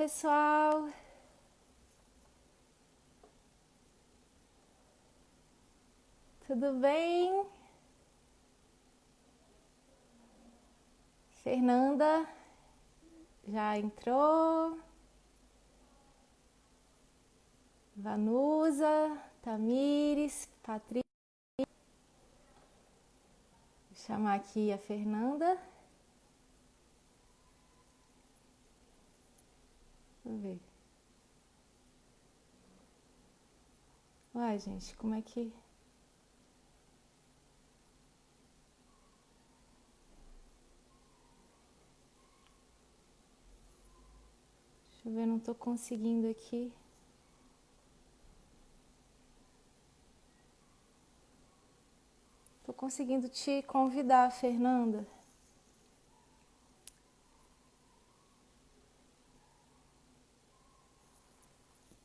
pessoal! Tudo bem? Fernanda já entrou. Vanusa, Tamires, Patrícia. Vou chamar aqui a Fernanda. Vamos ver. Uai, gente, como é que... Deixa eu ver, não tô conseguindo aqui. Tô conseguindo te convidar, Fernanda.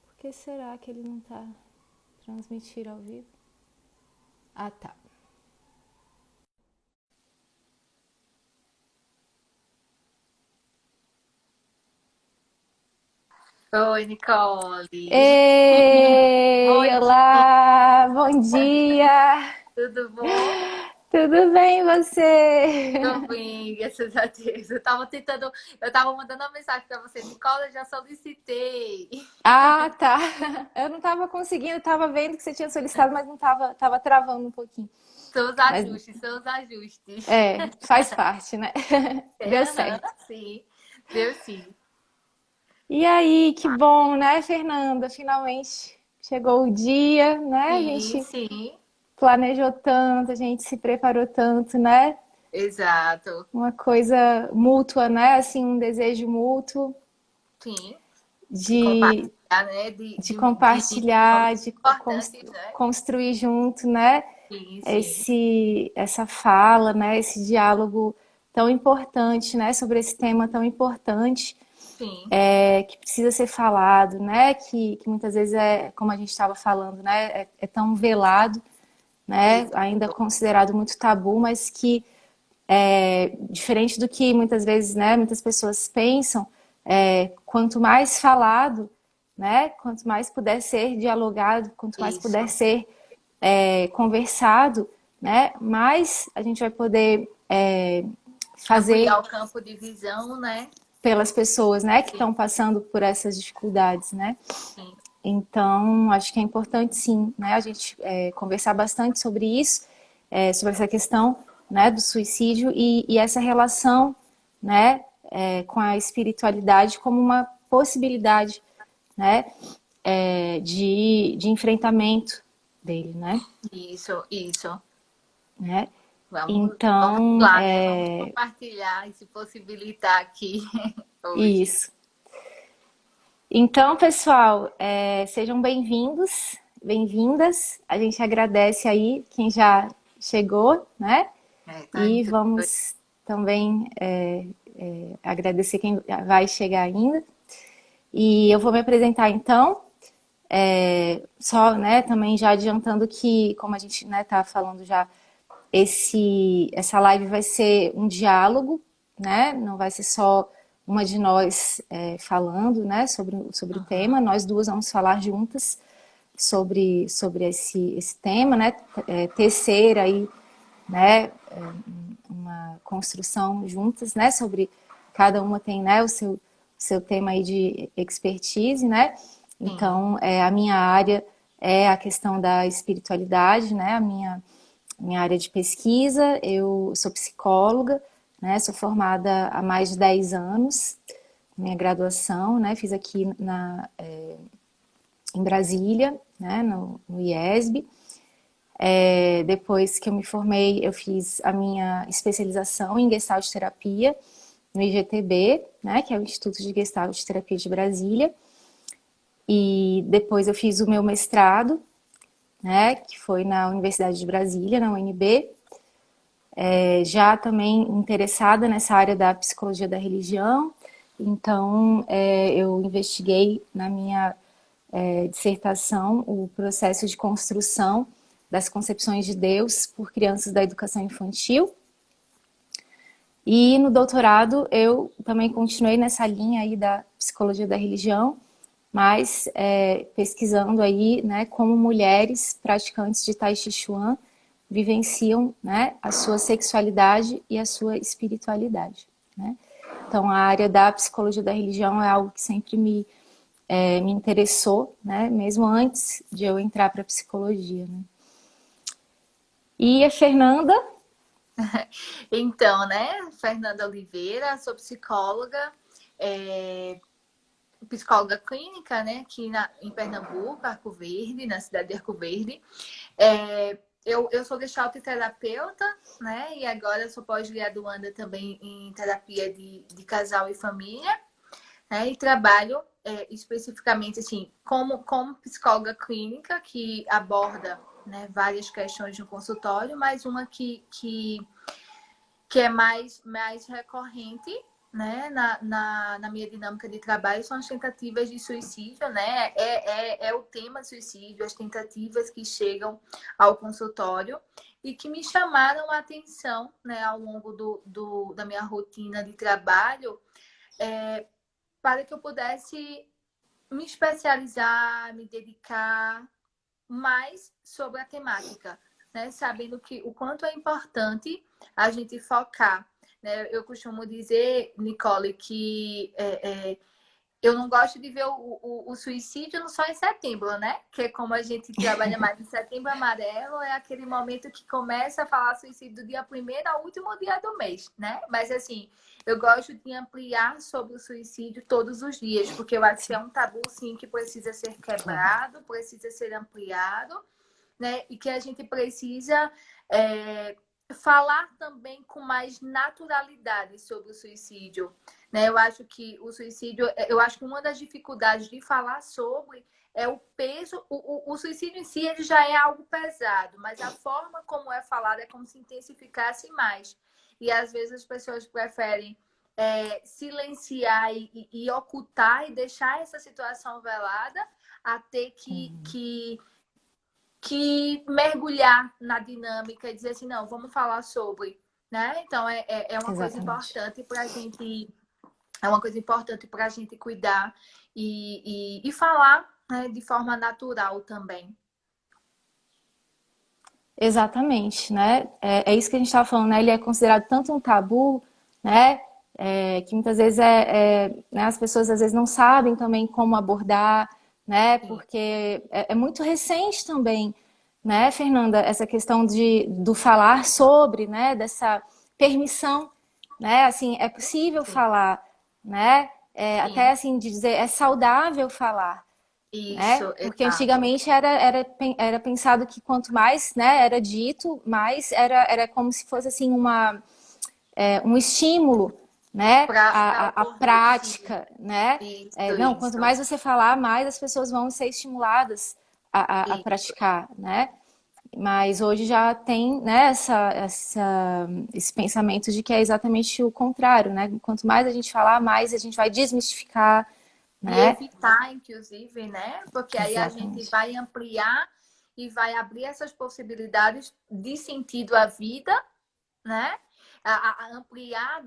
Por que será que ele não tá transmitindo ao vivo? Ah, tá. Oi, Nicole. Ei, Bom dia, olá, bom dia. tudo bom? Tudo bem, e você? Tô bem, graças a Deus. Eu tava mandando uma mensagem pra você, Nicole, eu já solicitei. Ah, tá. Eu não estava conseguindo, estava vendo que você tinha solicitado, mas não estava travando um pouquinho. Mas São os ajustes. faz parte, né? Deu Aham, certo. sim, deu sim. E aí, que bom, né, Fernanda? Finalmente chegou o dia, né? A Sim, gente sim, planejou tanto, a gente se preparou tanto, né? exato. Uma coisa mútua, né? Assim, um desejo mútuo Sim, de de, compartilhar, né? de De compartilhar, momentos importantes, né? construir junto, né? Sim, sim, Essa fala, né? Esse diálogo tão importante, né? Sobre esse tema tão importante, sim, que precisa ser falado, né? Que muitas vezes é, como a gente estava falando, né? É tão velado, né? Ainda exato. considerado muito tabu, mas que diferente do que muitas vezes, né? Muitas pessoas pensam, quanto mais falado, né? Quanto mais puder ser dialogado, quanto mais puder Isso. ser conversado, né? Mais a gente vai poder fazer Ampliar o campo de visão, né? pelas pessoas, né, que Sim, estão passando por essas dificuldades, né? sim. Então, acho que é importante, sim, né, a gente conversar bastante sobre isso, sobre essa questão, né, do suicídio e essa relação, né, com a espiritualidade como uma possibilidade, né, de enfrentamento dele, Isso. né? Vamos Então, lá, né? Vamos compartilhar e se possibilitar aqui hoje. isso. Então, pessoal, sejam bem-vindos, bem-vindas. A gente agradece aí quem já chegou, né? Tá E entre vamos também agradecer quem vai chegar ainda. E eu vou me apresentar então, só, né, também já adiantando que, como a gente, né, tá falando já, essa live vai ser um diálogo, né? Não vai ser só uma de nós falando, né, sobre o tema. Uhum. Nós duas vamos falar juntas sobre esse tema, né? Tecer aí, né, uma construção juntas, né? Sobre cada uma tem, né, o seu tema aí de expertise, né? Sim, Então, a minha área é a questão da espiritualidade, né? A minha área de pesquisa, eu sou psicóloga, né? Sou formada há mais de 10 anos, minha graduação, né? Fiz aqui em Brasília, né? No IESB. Depois que eu me formei, eu fiz a minha especialização em Gestalt Terapia no IGTB, né? Que é o Instituto de Gestalt Terapia de Brasília. E depois eu fiz o meu mestrado, né? Que foi na Universidade de Brasília, na UNB. Já também interessada nessa área da psicologia da religião, então eu investiguei na minha dissertação o processo de construção das concepções de Deus por crianças da educação infantil. E no doutorado eu também continuei nessa linha aí da psicologia da religião, mas pesquisando aí, né, como mulheres praticantes de Tai Chi Chuan vivenciam, né, a sua sexualidade e a sua espiritualidade, né? Então a área da psicologia da religião é algo que sempre me interessou, né, mesmo antes de eu entrar para a psicologia, né? E a Fernanda. Então, né, Fernanda Oliveira, sou psicóloga, é, psicóloga clínica, né, aqui em Pernambuco, Arco Verde, na cidade de Arco Verde. Eu sou gestalt terapeuta, né, e agora sou pós-graduanda também em terapia de casal e família, né, e trabalho especificamente, assim, como psicóloga clínica, que aborda, né, várias questões no consultório, mas uma que é mais recorrente, né, na minha dinâmica de trabalho são as tentativas de suicídio, né? É o tema suicídio, as tentativas que chegam ao consultório e que me chamaram a atenção, né, ao longo da minha rotina de trabalho, para que eu pudesse me especializar, me dedicar mais sobre a temática, né? Sabendo que o quanto é importante a gente focar, né? Eu costumo dizer, Nicole, que eu não gosto de ver o suicídio só em setembro, né? Que é como a gente trabalha mais em setembro amarelo, é aquele momento que começa a falar suicídio do dia 1º ao último dia do mês, né? Mas assim, eu gosto de ampliar sobre o suicídio todos os dias, porque eu acho que é um tabu, sim, que precisa ser quebrado, precisa ser ampliado, né? E que a gente precisa falar também com mais naturalidade sobre o suicídio, né? Eu acho que o suicídio, eu acho que uma das dificuldades de falar sobre é o peso. O suicídio em si ele já é algo pesado, mas a forma como é falado é como se intensificasse mais. E às vezes as pessoas preferem silenciar e ocultar e deixar essa situação velada a ter que mergulhar na dinâmica e dizer assim, não, vamos falar sobre, né? Então é uma coisa Exatamente. importante para a gente, é uma coisa importante para a gente cuidar e falar, né, de forma natural também. Exatamente, né? É isso que a gente estava falando, né? Ele é considerado tanto um tabu, né? Que muitas vezes né? As pessoas às vezes não sabem também como abordar, né? Sim, Porque é muito recente também, né, Fernanda? Essa questão do falar sobre, né? Dessa permissão, né? Assim, é possível sim, falar, né? Até sim. assim de dizer, é saudável falar, né? Isso, Porque exato. antigamente era pensado que quanto mais, né, era dito, mais era como se fosse assim um estímulo, né, Para a ocorrer, sim. prática, né? Isso, Não, quanto isso, mais você falar, mais as pessoas vão ser estimuladas a isso. praticar, né? Mas hoje já tem, né, esse pensamento de que é exatamente o contrário, né? Quanto mais a gente falar, mais a gente vai desmistificar, E né? evitar, inclusive, né? Porque aí a gente Exatamente. vai ampliar e vai abrir essas possibilidades de sentido à vida, né? A ampliar,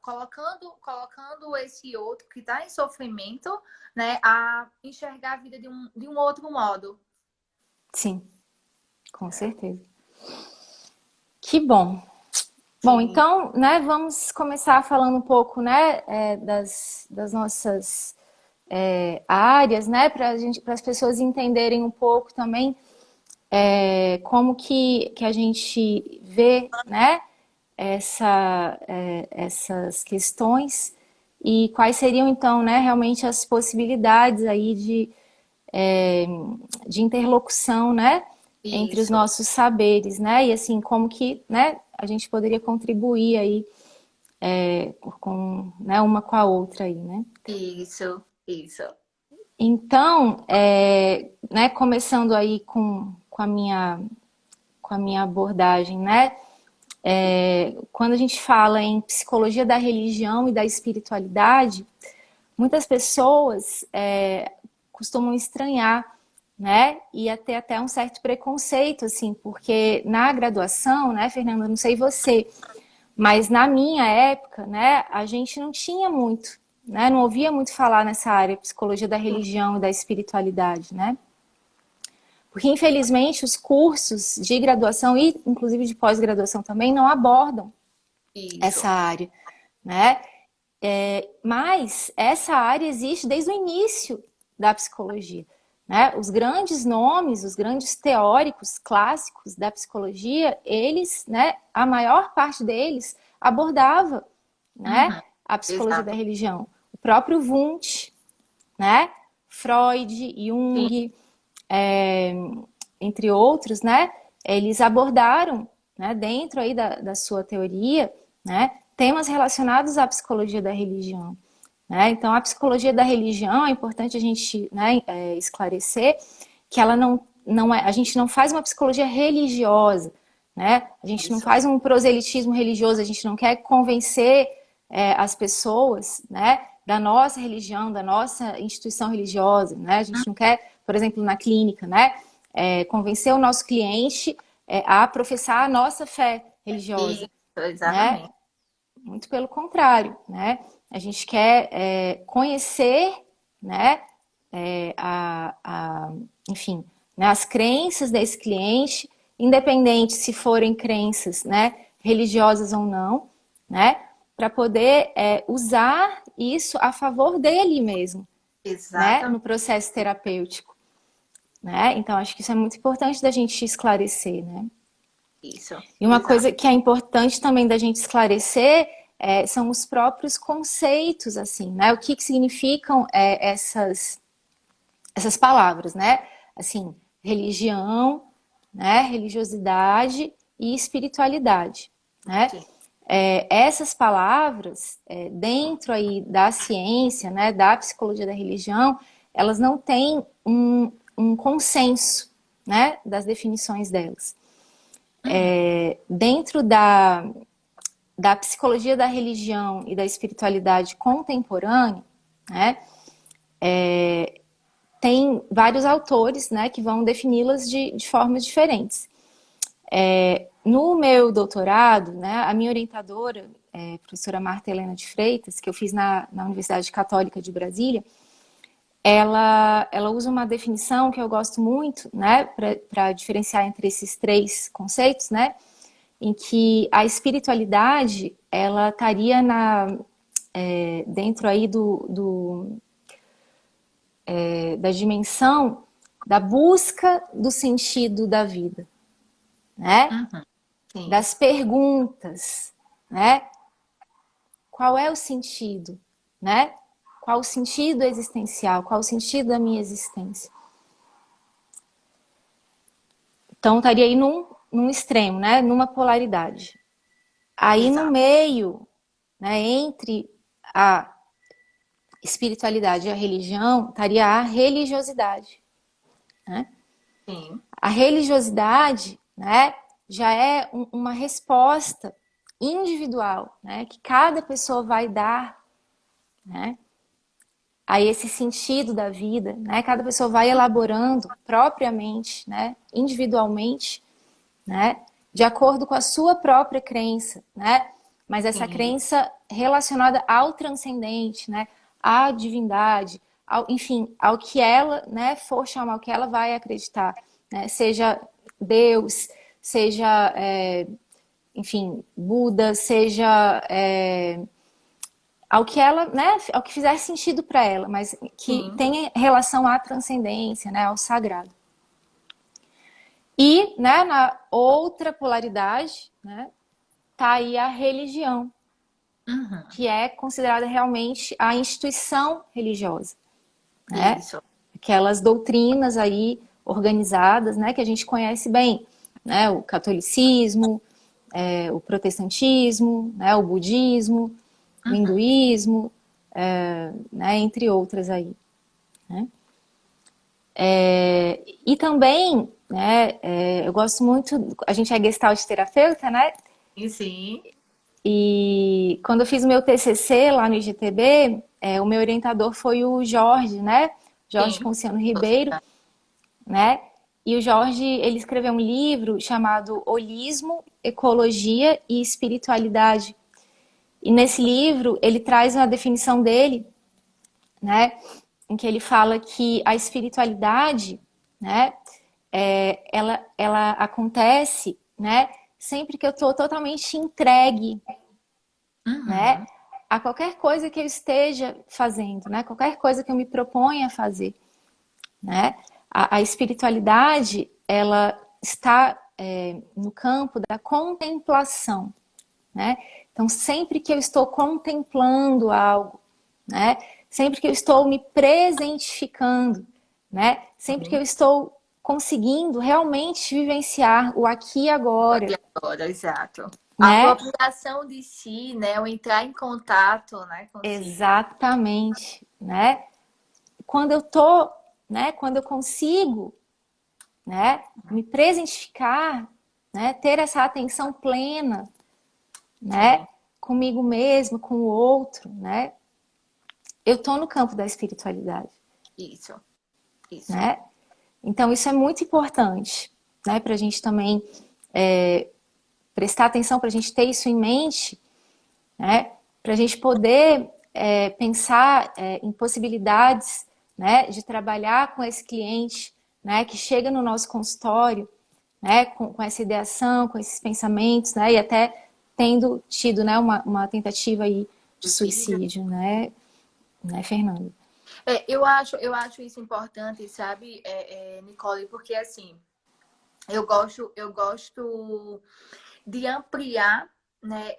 colocando esse outro que está em sofrimento, né? A enxergar a vida de um outro modo. Sim, com certeza. Que bom. Bom, Sim, então, né, vamos começar falando um pouco, né, das nossas áreas, né, para as pessoas entenderem um pouco também como que a gente vê, né, essas questões e quais seriam, então, né, realmente as possibilidades aí é, de interlocução, né, entre os isso, nossos saberes, né, e assim, como que, né, a gente poderia contribuir aí com, né, uma com a outra aí, né. isso. Então, né, começando aí com a minha abordagem, né, quando a gente fala em psicologia da religião e da espiritualidade, muitas pessoas costumam estranhar, né? E até um certo preconceito, assim, porque na graduação, né, Fernanda, não sei você, Mas na minha época, né, a gente não tinha muito, né, não ouvia muito falar nessa área, psicologia da religião e da espiritualidade, né? Porque, infelizmente, os cursos de graduação e, inclusive, de pós-graduação também não abordam essa Isso. área, né? Mas essa área existe desde o início da psicologia, né? Os grandes nomes, os grandes teóricos clássicos da psicologia, eles, né, a maior parte deles abordava, né, Uhum. a psicologia da Exato. religião. O próprio Wundt, né? Freud, Sim. Jung, é, entre outros, né? Eles abordaram, né, dentro aí da sua teoria, né, temas relacionados à psicologia da religião. Né? Então, a psicologia da religião, é importante a gente, né, esclarecer que ela não é, a gente não faz uma psicologia religiosa, né? A gente não Isso. faz um proselitismo religioso, a gente não quer convencer as pessoas, né, da nossa religião, da nossa instituição religiosa, né? A gente não quer, por exemplo, na clínica, né, convencer o nosso cliente a professar a nossa fé religiosa, Isso, né? exatamente. Muito pelo contrário, né? A gente quer conhecer, né, enfim, né, as crenças desse cliente, independente se forem crenças, né, religiosas ou não, né, para poder usar isso a favor dele mesmo, né, no Exatamente. processo terapêutico, né? Então acho que isso é muito importante da gente esclarecer, né? Isso, E uma exato. coisa que é importante também da gente esclarecer são os próprios conceitos, assim, né? O que significam essas palavras, né? Assim, religião, né? Religiosidade e espiritualidade, né? Sim. Essas palavras, dentro aí da ciência, né? Da psicologia da religião, elas não têm um consenso, né? Das definições delas. Uhum. Dentro da psicologia da religião e da espiritualidade contemporânea, né, tem vários autores, né, que vão defini-las de formas diferentes. No meu doutorado, né, a minha orientadora, professora Marta Helena de Freitas, que eu fiz na Universidade Católica de Brasília, ela usa uma definição que eu gosto muito, né, para diferenciar entre esses três conceitos, né, em que a espiritualidade ela estaria dentro aí da dimensão da busca do sentido da vida, né? Uhum. Sim. Das perguntas, né? Qual é o sentido, né? Qual o sentido existencial? Qual o sentido da minha existência? Então estaria aí num extremo, né? Numa polaridade. Aí no Exato. meio, né? Entre a espiritualidade e a religião, estaria a religiosidade, né? Sim. A religiosidade, né, já é uma resposta individual, né, que cada pessoa vai dar, né, a esse sentido da vida, né? Cada pessoa vai elaborando propriamente, né, individualmente, né, de acordo com a sua própria crença, né? Mas essa Sim. crença relacionada ao transcendente, né, à divindade, enfim, ao que ela, né, for chamar, o que ela vai acreditar, né? Seja Deus, seja, enfim, Buda, seja ao que ela, né, ao que fizer sentido para ela, mas que Sim. tenha relação à transcendência, né, ao sagrado. E, né, na outra polaridade, né, tá aí a religião, Uhum. que é considerada realmente a instituição religiosa, né? Isso. Aquelas doutrinas aí organizadas, né, que a gente conhece bem, né? O catolicismo, o protestantismo, né, o budismo, o Uhum. hinduísmo, né, entre outras aí, né? E também, né, eu gosto muito, a gente é gestalt terapeuta, né? E sim. E quando eu fiz o meu TCC lá no IGTB, o meu orientador foi o Jorge, né? Jorge Sim. Ponciano Ribeiro, né? E o Jorge, ele escreveu um livro chamado Holismo, Ecologia e Espiritualidade. E nesse livro, ele traz uma definição dele, né, em que ele fala que a espiritualidade, né, ela acontece, né, sempre que eu estou totalmente entregue, né, Uhum. a qualquer coisa que eu esteja fazendo, né, qualquer coisa que eu me proponha a fazer, né. A espiritualidade, ela está no campo da contemplação, né. Então, sempre que eu estou contemplando algo, né, sempre que eu estou me presentificando, né, sempre que eu estou conseguindo realmente vivenciar o aqui e agora, E agora, exato. A né? apropriação de si, né? O entrar em contato, né, consigo. Exatamente, né? Quando eu tô, né, quando eu consigo, né, me presentificar, né, ter essa atenção plena, né, Sim, comigo mesmo, com o outro, né? Eu tô no campo da espiritualidade, isso, isso. né? Então isso é muito importante, né, para a gente também prestar atenção, para a gente ter isso em mente, né? Para a gente poder pensar em possibilidades, né, de trabalhar com esse cliente, né, que chega no nosso consultório, né, com essa ideação, com esses pensamentos, né, e até tendo tido, né, uma tentativa aí de Suicídio. suicídio, né, Fernando? Eu acho isso importante, sabe, Nicole, porque assim, eu gosto de ampliar, né,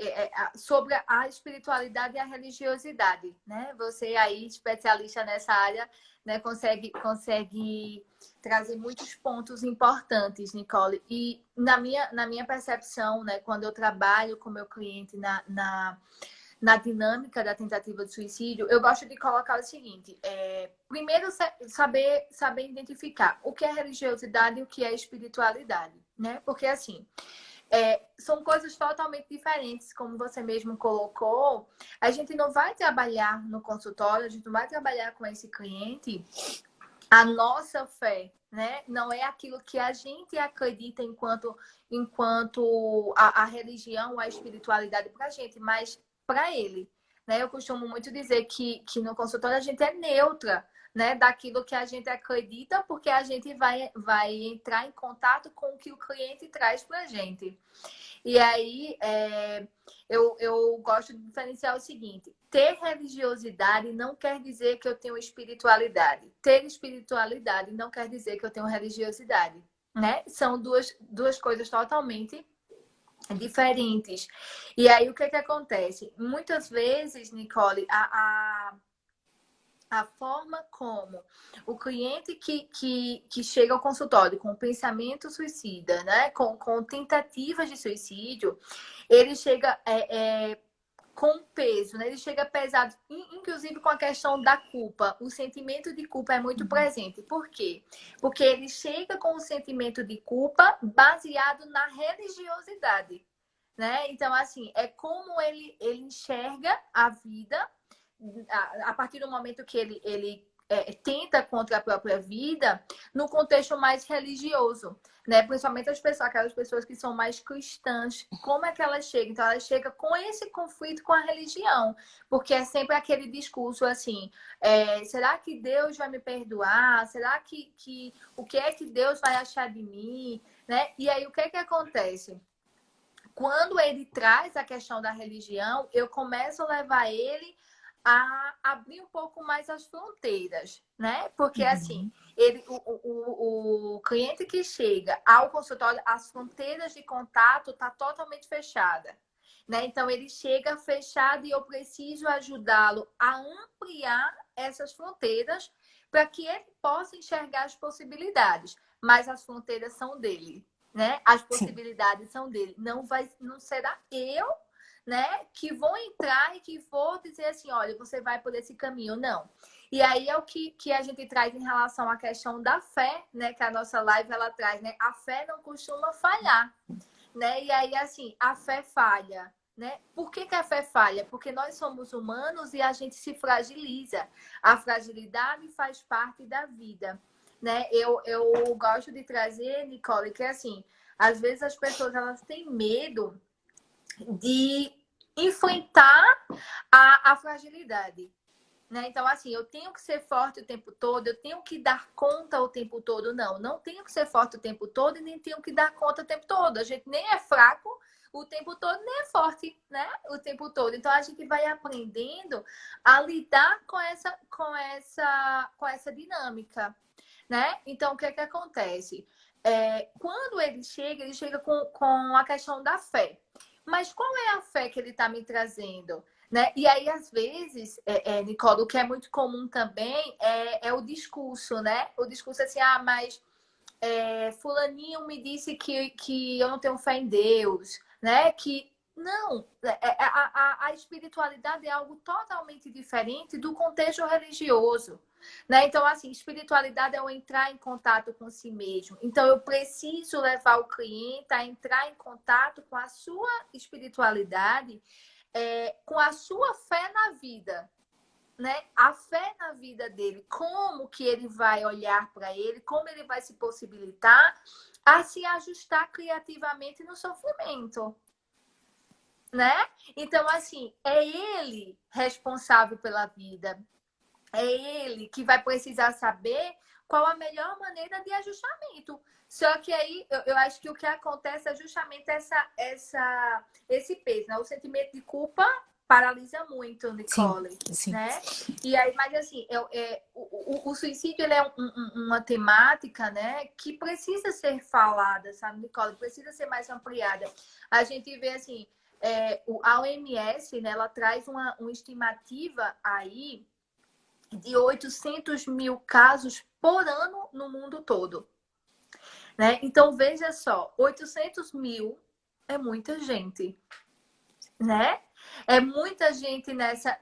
sobre a espiritualidade e a religiosidade, né? Você aí, especialista nessa área, né, consegue trazer muitos pontos importantes, Nicole. E na minha percepção, né, quando eu trabalho com meu cliente na dinâmica da tentativa de suicídio, eu gosto de colocar o seguinte: primeiro saber identificar o que é religiosidade e o que é espiritualidade, né? Porque assim, são coisas totalmente diferentes, como você mesmo colocou. A gente não vai trabalhar no consultório, a gente não vai trabalhar com esse cliente a nossa fé, né? Não é aquilo que a gente acredita enquanto a religião, a espiritualidade para a gente, mas para ele, né? Eu costumo muito dizer que no consultório a gente é neutra, né? Daquilo que a gente acredita, porque a gente vai entrar em contato com o que o cliente traz para a gente. E aí, eu gosto de diferenciar o seguinte: ter religiosidade não quer dizer que eu tenho espiritualidade. Ter espiritualidade não quer dizer que eu tenho religiosidade, né? São duas coisas totalmente diferentes. E aí, o que acontece? Muitas vezes, Nicole, a forma como o cliente que chega ao consultório com pensamento suicida, né? Com tentativas de suicídio, ele chega com peso, né? Ele chega pesado, inclusive com a questão da culpa. O sentimento de culpa é muito presente. Por quê? Porque ele chega com o sentimento de culpa baseado na religiosidade, né? Então, assim, é como ele enxerga a vida a partir do momento que ele tenta contra a própria vida, no contexto mais religioso, né? Principalmente aquelas pessoas que são mais cristãs. Como é que elas chegam? Então, elas chegam com esse conflito com a religião, porque é sempre aquele discurso assim: será que Deus vai me perdoar? Será que o que é que Deus vai achar de mim? Né? E aí, o que é que acontece? Quando ele traz a questão da religião, eu começo a levar ele a abrir um pouco mais as fronteiras, né? Porque assim, Uhum. o cliente que chega ao consultório, as fronteiras de contato tá totalmente fechada, né? Então ele chega fechado e eu preciso ajudá-lo a ampliar essas fronteiras para que ele possa enxergar as possibilidades, mas as fronteiras são dele, né? As Sim, possibilidades são dele. Não será eu, né, que vou entrar e que vou dizer assim, olha, você vai por esse caminho, não. E aí é o que a gente traz em relação à questão da fé, né, que a nossa live ela traz, né? A fé não costuma falhar, né? E aí assim, a fé falha, né? Por que a fé falha? Porque nós somos humanos e a gente se fragiliza. A fragilidade faz parte da vida. né? Eu gosto de trazer, Nicole, que é assim, às vezes as pessoas elas têm medo de enfrentar a fragilidade. Né? Então, assim, eu tenho que ser forte o tempo todo, eu tenho que dar conta o tempo todo. Não, não tenho que ser forte o tempo todo e nem tenho que dar conta o tempo todo. A gente nem é fraco o tempo todo, nem é forte, né? O tempo todo. Então, a gente vai aprendendo a lidar com essa dinâmica, né? Então, o que é que acontece? Quando ele chega com a questão da fé. Mas qual é a fé que ele está me trazendo? Né? E aí, às vezes, Nicole, o que é muito comum também é o discurso, né? O discurso assim, mas fulaninho me disse que eu não tenho fé em Deus, né? Que não, a espiritualidade é algo totalmente diferente do contexto religioso, né? Então, assim, espiritualidade é eu entrar em contato com si mesmo. Então, eu preciso levar o cliente a entrar em contato com a sua espiritualidade, com a sua fé na vida, né? A fé na vida dele, como que ele vai olhar para ele, como ele vai se possibilitar a se ajustar criativamente no sofrimento, né? Então, assim, é ele responsável pela vida, é ele que vai precisar saber qual a melhor maneira de ajustamento. Só que aí eu acho que o que acontece é justamente esse peso, né? O sentimento de culpa paralisa muito, Sim, Nicole, sim. né? E aí, mas assim, o suicídio ele é uma temática, né, que precisa ser falada, sabe, Nicole? Precisa ser mais ampliada. A gente vê assim, a OMS, né, ela traz uma estimativa aí de 800 mil casos por ano no mundo todo, né? Então, veja só, 800 mil é muita gente, né? É muita gente nessa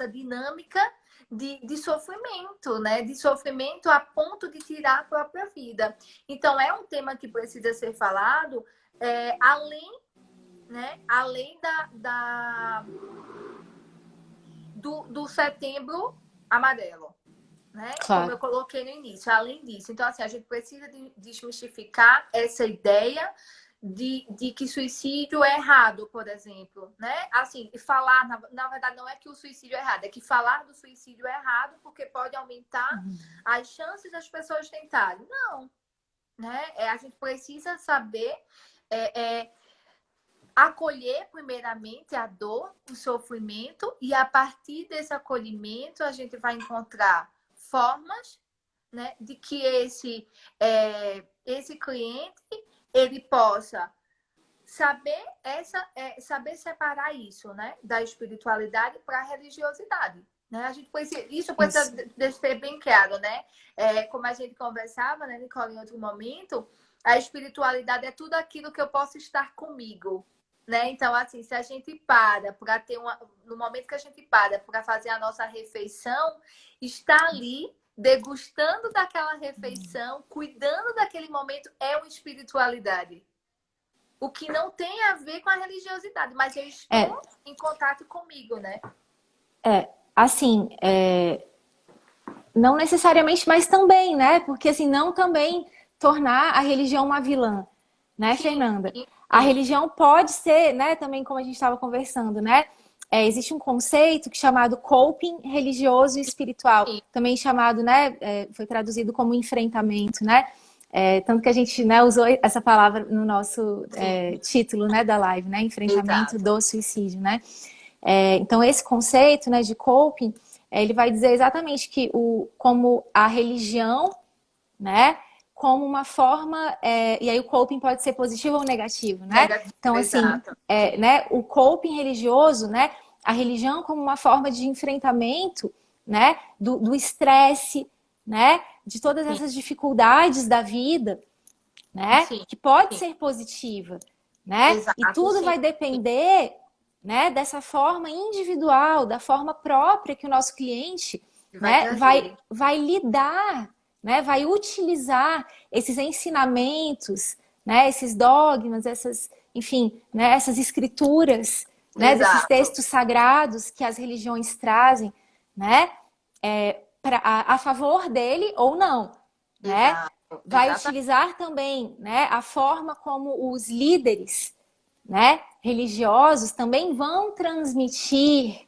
dinâmica de sofrimento, né? De sofrimento a ponto de tirar a própria vida. Então, é um tema que precisa ser falado, além, né? Além do setembro amarelo, né? Como Claro. eu coloquei no início, além disso. Então, assim, a gente precisa desmistificar essa ideia de que suicídio é errado, por exemplo, né? Assim, falar, na verdade, não é que o suicídio é errado, é que falar do suicídio é errado porque pode aumentar as chances das pessoas tentarem. Não, né? A gente precisa saber acolher primeiramente a dor, o sofrimento, e a partir desse acolhimento a gente vai encontrar formas, né, de que esse cliente ele possa saber separar isso, né, da espiritualidade para a religiosidade. Né? Isso precisa de ser bem claro, né? Como a gente conversava, né, Nicole, em outro momento, a espiritualidade é tudo aquilo que eu posso estar comigo. Né? Então, assim, se a gente para ter no momento que a gente para fazer a nossa refeição, está ali degustando daquela refeição, cuidando daquele momento, é uma espiritualidade. O que não tem a ver com a religiosidade, mas eu estou em contato comigo, né? Assim, não necessariamente, mas também, né? Porque assim, não também tornar a religião uma vilã, né, Sim, Fernanda? sim. A religião pode ser, né, também como a gente estava conversando, né? Existe um conceito chamado coping religioso e espiritual, também chamado, né, foi traduzido como enfrentamento, né? Tanto que a gente, né, usou essa palavra no nosso título, né, da live, né? Enfrentamento do suicídio, né? Então, esse conceito, né, de coping, ele vai dizer exatamente que como a religião, né, como uma forma, e aí o coping pode ser positivo ou negativo, né? Então, assim, né, o coping religioso, né, a religião como uma forma de enfrentamento, né, do estresse, né, de todas essas dificuldades da vida, né, que pode ser positiva, né? Exato, e tudo vai depender, né, dessa forma individual, da forma própria que o nosso cliente, né, vai lidar, né, vai utilizar esses ensinamentos, né, esses dogmas, enfim, né, essas escrituras, né, desses textos sagrados que as religiões trazem, né, a favor dele ou não, né? Exato. Vai Exatamente. utilizar também, né, a forma como os líderes, né, religiosos também vão transmitir,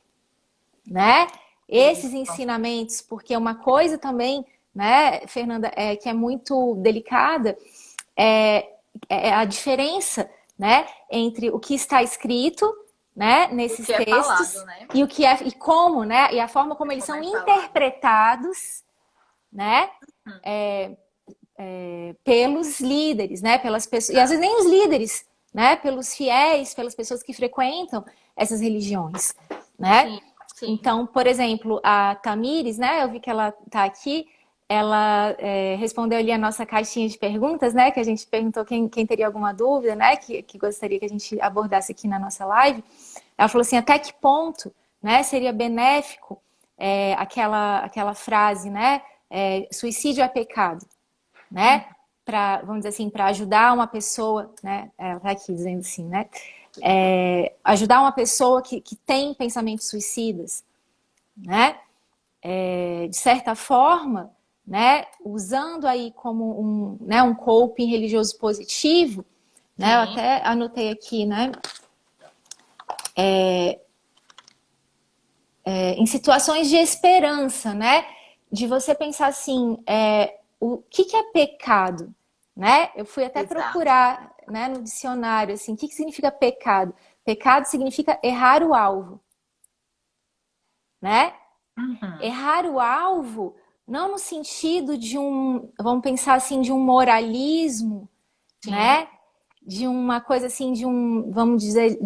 né, esses Isso. ensinamentos, porque uma coisa também, né, Fernanda, que é muito delicada, é a diferença, né, entre o que está escrito, né, O nesses que é textos falado, né? e o que é e como, né, e a forma como eles Como são é falado. interpretados, né, Hum. pelos líderes, né, pelas pessoas, e às vezes nem os líderes, né, pelos fiéis, pelas pessoas que frequentam essas religiões, né? Sim, sim. Então, por exemplo, a Tamires, né, eu vi que ela está aqui, ela respondeu ali a nossa caixinha de perguntas, né, que a gente perguntou quem teria alguma dúvida, né, que gostaria que a gente abordasse aqui na nossa live. Ela falou assim, até que ponto, né, seria benéfico aquela frase, né, suicídio é pecado, né? Para, vamos dizer assim, para ajudar uma pessoa, né? Ela tá aqui dizendo assim, né? Ajudar uma pessoa que tem pensamentos suicidas, né? De certa forma, né? Usando aí como um coping religioso positivo, né? Eu Sim, até anotei aqui, né? Em situações de esperança, né? De você pensar assim, o que é pecado, né? Eu fui até exato. procurar, né, no dicionário, assim, o que significa pecado? Pecado significa errar o alvo, né? Uhum. Errar o alvo, não no sentido de vamos pensar assim, de um moralismo, Sim, né? De uma coisa assim, vamos dizer,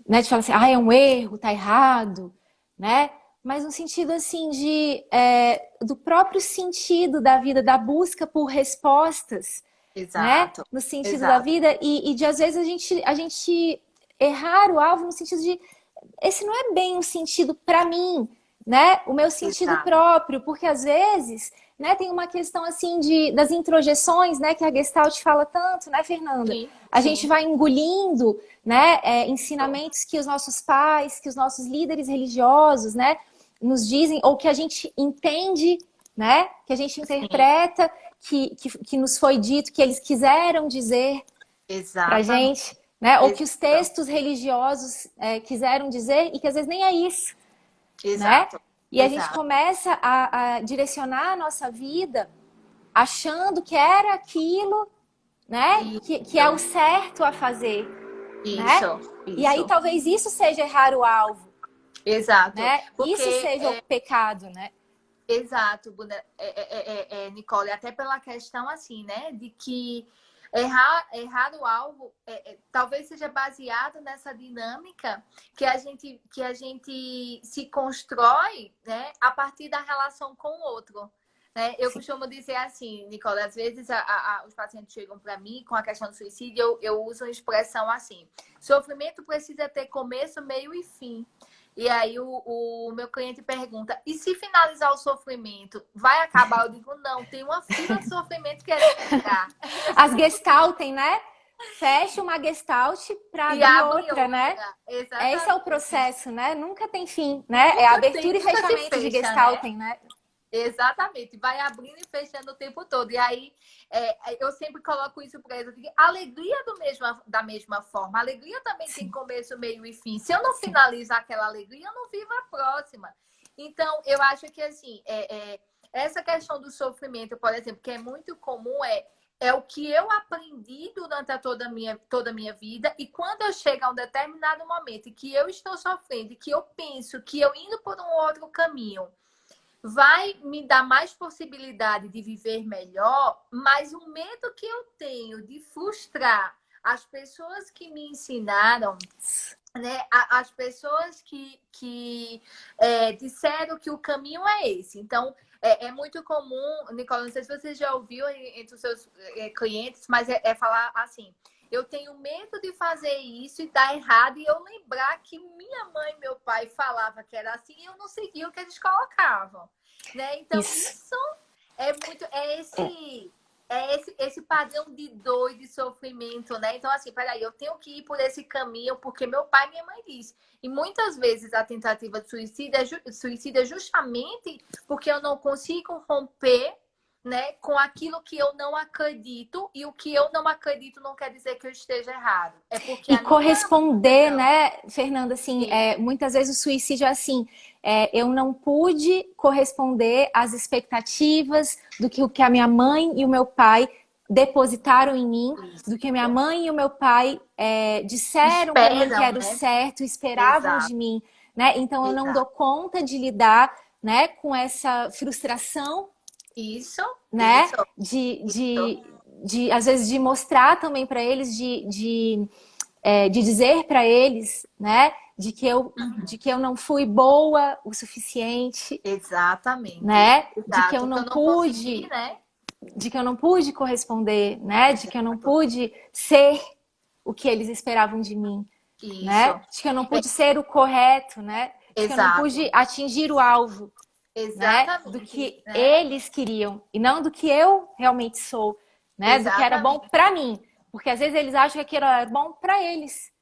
né, de falar assim, é um erro, tá errado, né? Mas no sentido assim do próprio sentido da vida, da busca por respostas, né? exato. No sentido da Exato. vida e de às vezes a gente errar o alvo no sentido de esse não é bem um sentido para mim, né? O meu sentido Exato. próprio, porque às vezes, né, tem uma questão assim das introjeções, né, que a Gestalt fala tanto, né, Fernanda? Sim, A gente sim. vai engolindo, né, ensinamentos que os nossos pais, que os nossos líderes religiosos, né, nos dizem ou que a gente entende, né, que a gente Sim, interpreta, que nos foi dito, que eles quiseram dizer para exatamente. gente, né? Ou que os Exato. textos religiosos quiseram dizer e que às vezes nem é isso, né? Exato. E a gente Exato. começa a direcionar a nossa vida achando que era aquilo, né? Que é o Isso. certo a fazer, né? Isso. E aí Isso. talvez isso seja errar o alvo, Exato. né? Isso Porque seja o pecado, né? exato, Bruna. Nicole, até pela questão assim, né, de que errar o alvo talvez seja baseado nessa dinâmica que a gente se constrói, né, a partir da relação com o outro. Né? Eu Sim. costumo dizer assim, Nicole, às vezes os pacientes chegam para mim com a questão do suicídio, eu uso uma expressão assim: sofrimento precisa ter começo, meio e fim. E aí o meu cliente pergunta: e se finalizar o sofrimento, vai acabar? Eu digo: não, tem uma fila de sofrimento querendo entrar. As gestaltem, né? Fecha uma gestalt para E abrir abre outra, né? outra. Esse é o Exatamente. processo, né? Nunca tem fim, né? É Nunca tem, abertura e nunca se fechamento de fecha, né? gestaltem, né? Exatamente, vai abrindo e fechando o tempo todo. E aí eu sempre coloco isso para eles. Alegria da mesma forma. Alegria também tem Sim, começo, meio e fim. Se eu não sim. finalizar aquela alegria, eu não vivo a próxima. Então, eu acho que assim, essa questão do sofrimento, por exemplo, que é muito comum, é o que eu aprendi durante toda a minha vida, e quando eu chego a um determinado momento em que eu estou sofrendo, e que eu penso que eu indo por um outro caminho vai me dar mais possibilidade de viver melhor, mas o medo que eu tenho de frustrar as pessoas que me ensinaram, né, as pessoas que disseram que o caminho é esse. Então, é muito comum, Nicola, não sei se você já ouviu entre os seus clientes, mas falar assim: eu tenho medo de fazer isso e dar errado, e eu lembrar que minha mãe e meu pai falavam que era assim e eu não seguia o que eles colocavam. Né? Então, Isso. isso é muito. É esse. é esse padrão de dor e de sofrimento, né? Então, assim, peraí, eu tenho que ir por esse caminho porque meu pai e minha mãe disse. E muitas vezes a tentativa de suicídio é justamente porque eu não consigo romper, né, com aquilo que eu não acredito, e o que eu não acredito não quer dizer que eu esteja errado. É porque E a minha corresponder, visão. né, Fernanda, assim, Sim, muitas vezes o suicídio é assim, eu não pude corresponder às expectativas do que o que a minha mãe e o meu pai depositaram em mim, isso. do que minha mãe e o meu pai disseram para mim que Esperam, era o né? certo, esperavam de Exato, mim, né? Então eu não dou exato. conta de lidar, né, com essa frustração, Isso, né? isso, isso. De às vezes de mostrar também para eles, de dizer para eles, né, Uhum. de que eu não fui boa o suficiente, Exatamente. né, Exato. Que eu não consegui, né? de que eu não pude corresponder, né, de que eu não Exato. pude ser o que eles esperavam de mim, né, Isso. de que eu não É, pude ser o correto, né, de que eu não exato. pude atingir o alvo, né, do Exatamente, que né? eles queriam e não do que eu realmente sou, né, do que era bom Exatamente. para mim, porque às vezes eles acham que aquilo era bom para eles,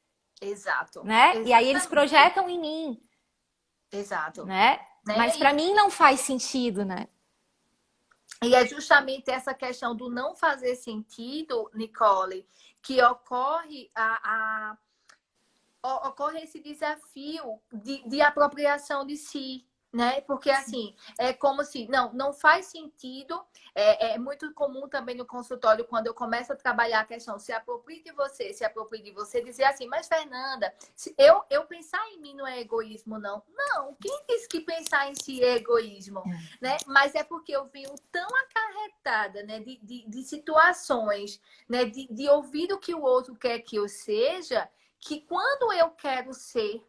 Exato. né? E aí eles Exatamente. projetam em mim, Exato. né? Mas Né? para mim não faz sentido, né? E é justamente essa questão do não fazer sentido, Nicole, que ocorre esse desafio de apropriação de si, né? Porque assim, é como se não faz sentido. É muito comum também no consultório, quando eu começo a trabalhar a questão se aproprie de você, dizer assim, mas Fernanda, se eu pensar em mim não é egoísmo, não. Não, quem disse que pensar em si é egoísmo, né? Mas é porque eu venho tão acarretada, né, de situações, né, de ouvir o que o outro quer que eu seja, que quando eu quero ser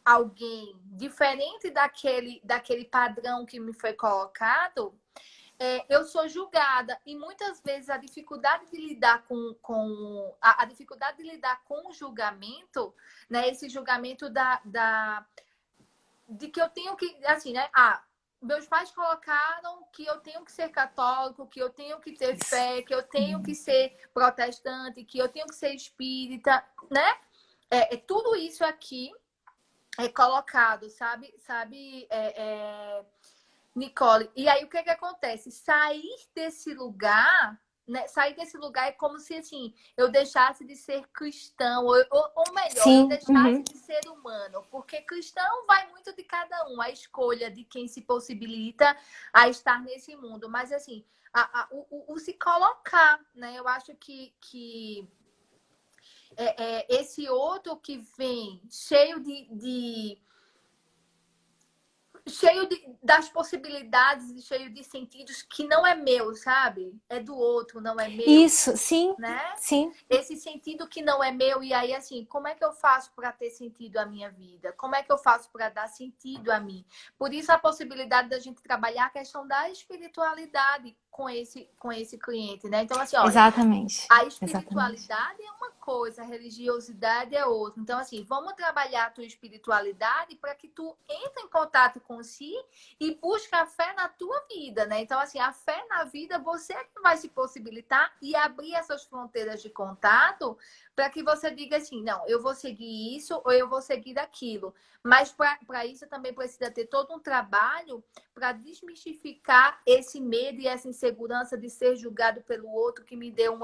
alguém diferente daquele padrão que me foi colocado, eu sou julgada. E muitas vezes a dificuldade de lidar a dificuldade de lidar com o julgamento, né? Esse julgamento de que eu tenho que, assim, né? Meus pais colocaram que eu tenho que ser católico, que eu tenho que ter fé, que eu tenho que ser protestante, que eu tenho que ser espírita, né? Tudo isso aqui é colocado, Nicole? E aí o que acontece? Sair desse lugar, né? Sair desse lugar é como se assim eu deixasse de ser cristão, ou melhor, eu Sim, deixasse uhum. de ser humano, porque cristão vai muito de cada um, a escolha de quem se possibilita a estar nesse mundo. Mas assim, o se colocar, né? Eu acho que esse outro que vem das possibilidades e cheio de sentidos que não é meu, sabe? É do outro, não é meu, Isso, sim, né? sim, Esse sentido que não é meu, e aí, assim, como é que eu faço para ter sentido a minha vida? Como é que eu faço para dar sentido a mim? Por isso, a possibilidade da gente trabalhar a questão da espiritualidade com esse cliente, né? Então, assim, olha, exatamente, a exatamente. espiritualidade é uma coisa, a religiosidade é outra. Então, assim, vamos trabalhar a tua espiritualidade para que tu entre em contato com si e busque a fé na tua vida, né? Então, assim, a fé na vida, você é que vai se possibilitar e abrir essas fronteiras de contato para que você diga assim, não, eu vou seguir isso ou eu vou seguir aquilo. Mas para isso também precisa ter todo um trabalho para desmistificar esse medo e essa insegurança de ser julgado pelo outro que me deu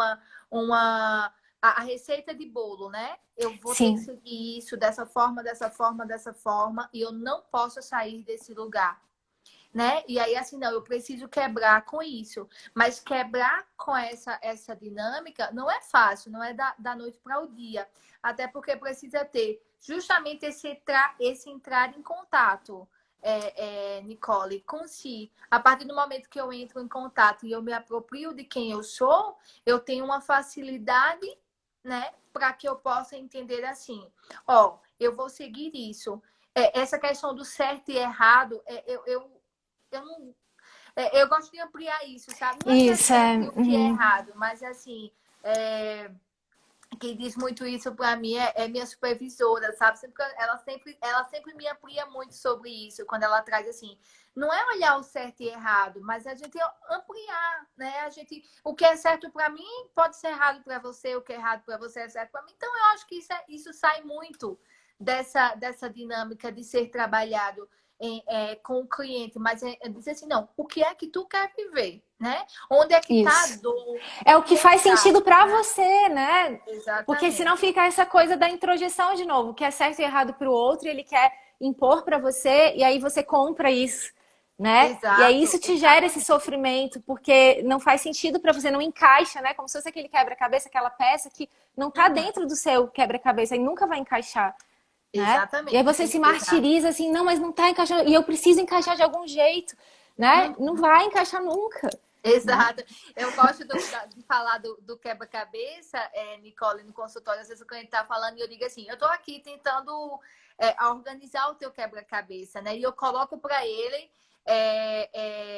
a receita de bolo, né? Eu vou ter que Sim, seguir isso dessa forma, dessa forma, dessa forma, e eu não posso sair desse lugar, né? E aí, assim, não, eu preciso quebrar com isso. Mas quebrar com essa dinâmica não é fácil, não é da noite para o dia. Até porque precisa ter justamente esse entrar em contato, Nicole, com si. A partir do momento que eu entro em contato e eu me aproprio de quem eu sou, eu tenho uma facilidade, né, para que eu possa entender assim, ó, eu vou seguir isso. Essa questão do certo e errado, eu não. Eu gosto de ampliar isso, sabe? Não é o que é isso certo é, e o que é uhum. errado, mas assim, é, quem diz muito isso para mim é minha supervisora, sabe? Ela sempre me amplia muito sobre isso, quando ela traz assim, não é olhar o certo e errado, mas a gente ampliar, né? O que é certo para mim pode ser errado para você, o que é errado para você é certo para mim. Então eu acho que isso sai muito dessa dinâmica de ser trabalhado com o cliente, mas dizer assim, não, o que é que tu quer viver, né? Onde é que está a Isso. dor? É o O que que é que faz tá, sentido para né? você, né? Porque senão Exatamente. fica essa coisa da introjeção de novo, que é certo e errado para o outro, e ele quer impor para você, e aí você compra isso, né? E aí Exato, isso te gera esse exatamente. sofrimento, porque não faz sentido para você, não encaixa, né? Como se fosse aquele quebra-cabeça, aquela peça que não tá Uhum. dentro do seu quebra-cabeça e nunca vai encaixar, né? E aí você Exatamente, se exato. martiriza assim, não, mas não tá encaixando, e eu preciso encaixar de algum jeito, né? Não Uhum. vai encaixar nunca, né? Exato. Eu gosto de falar do quebra-cabeça, Nicole, no consultório. Às vezes o cliente está falando e eu digo assim: eu estou aqui tentando organizar o teu quebra-cabeça, né? E eu coloco para ele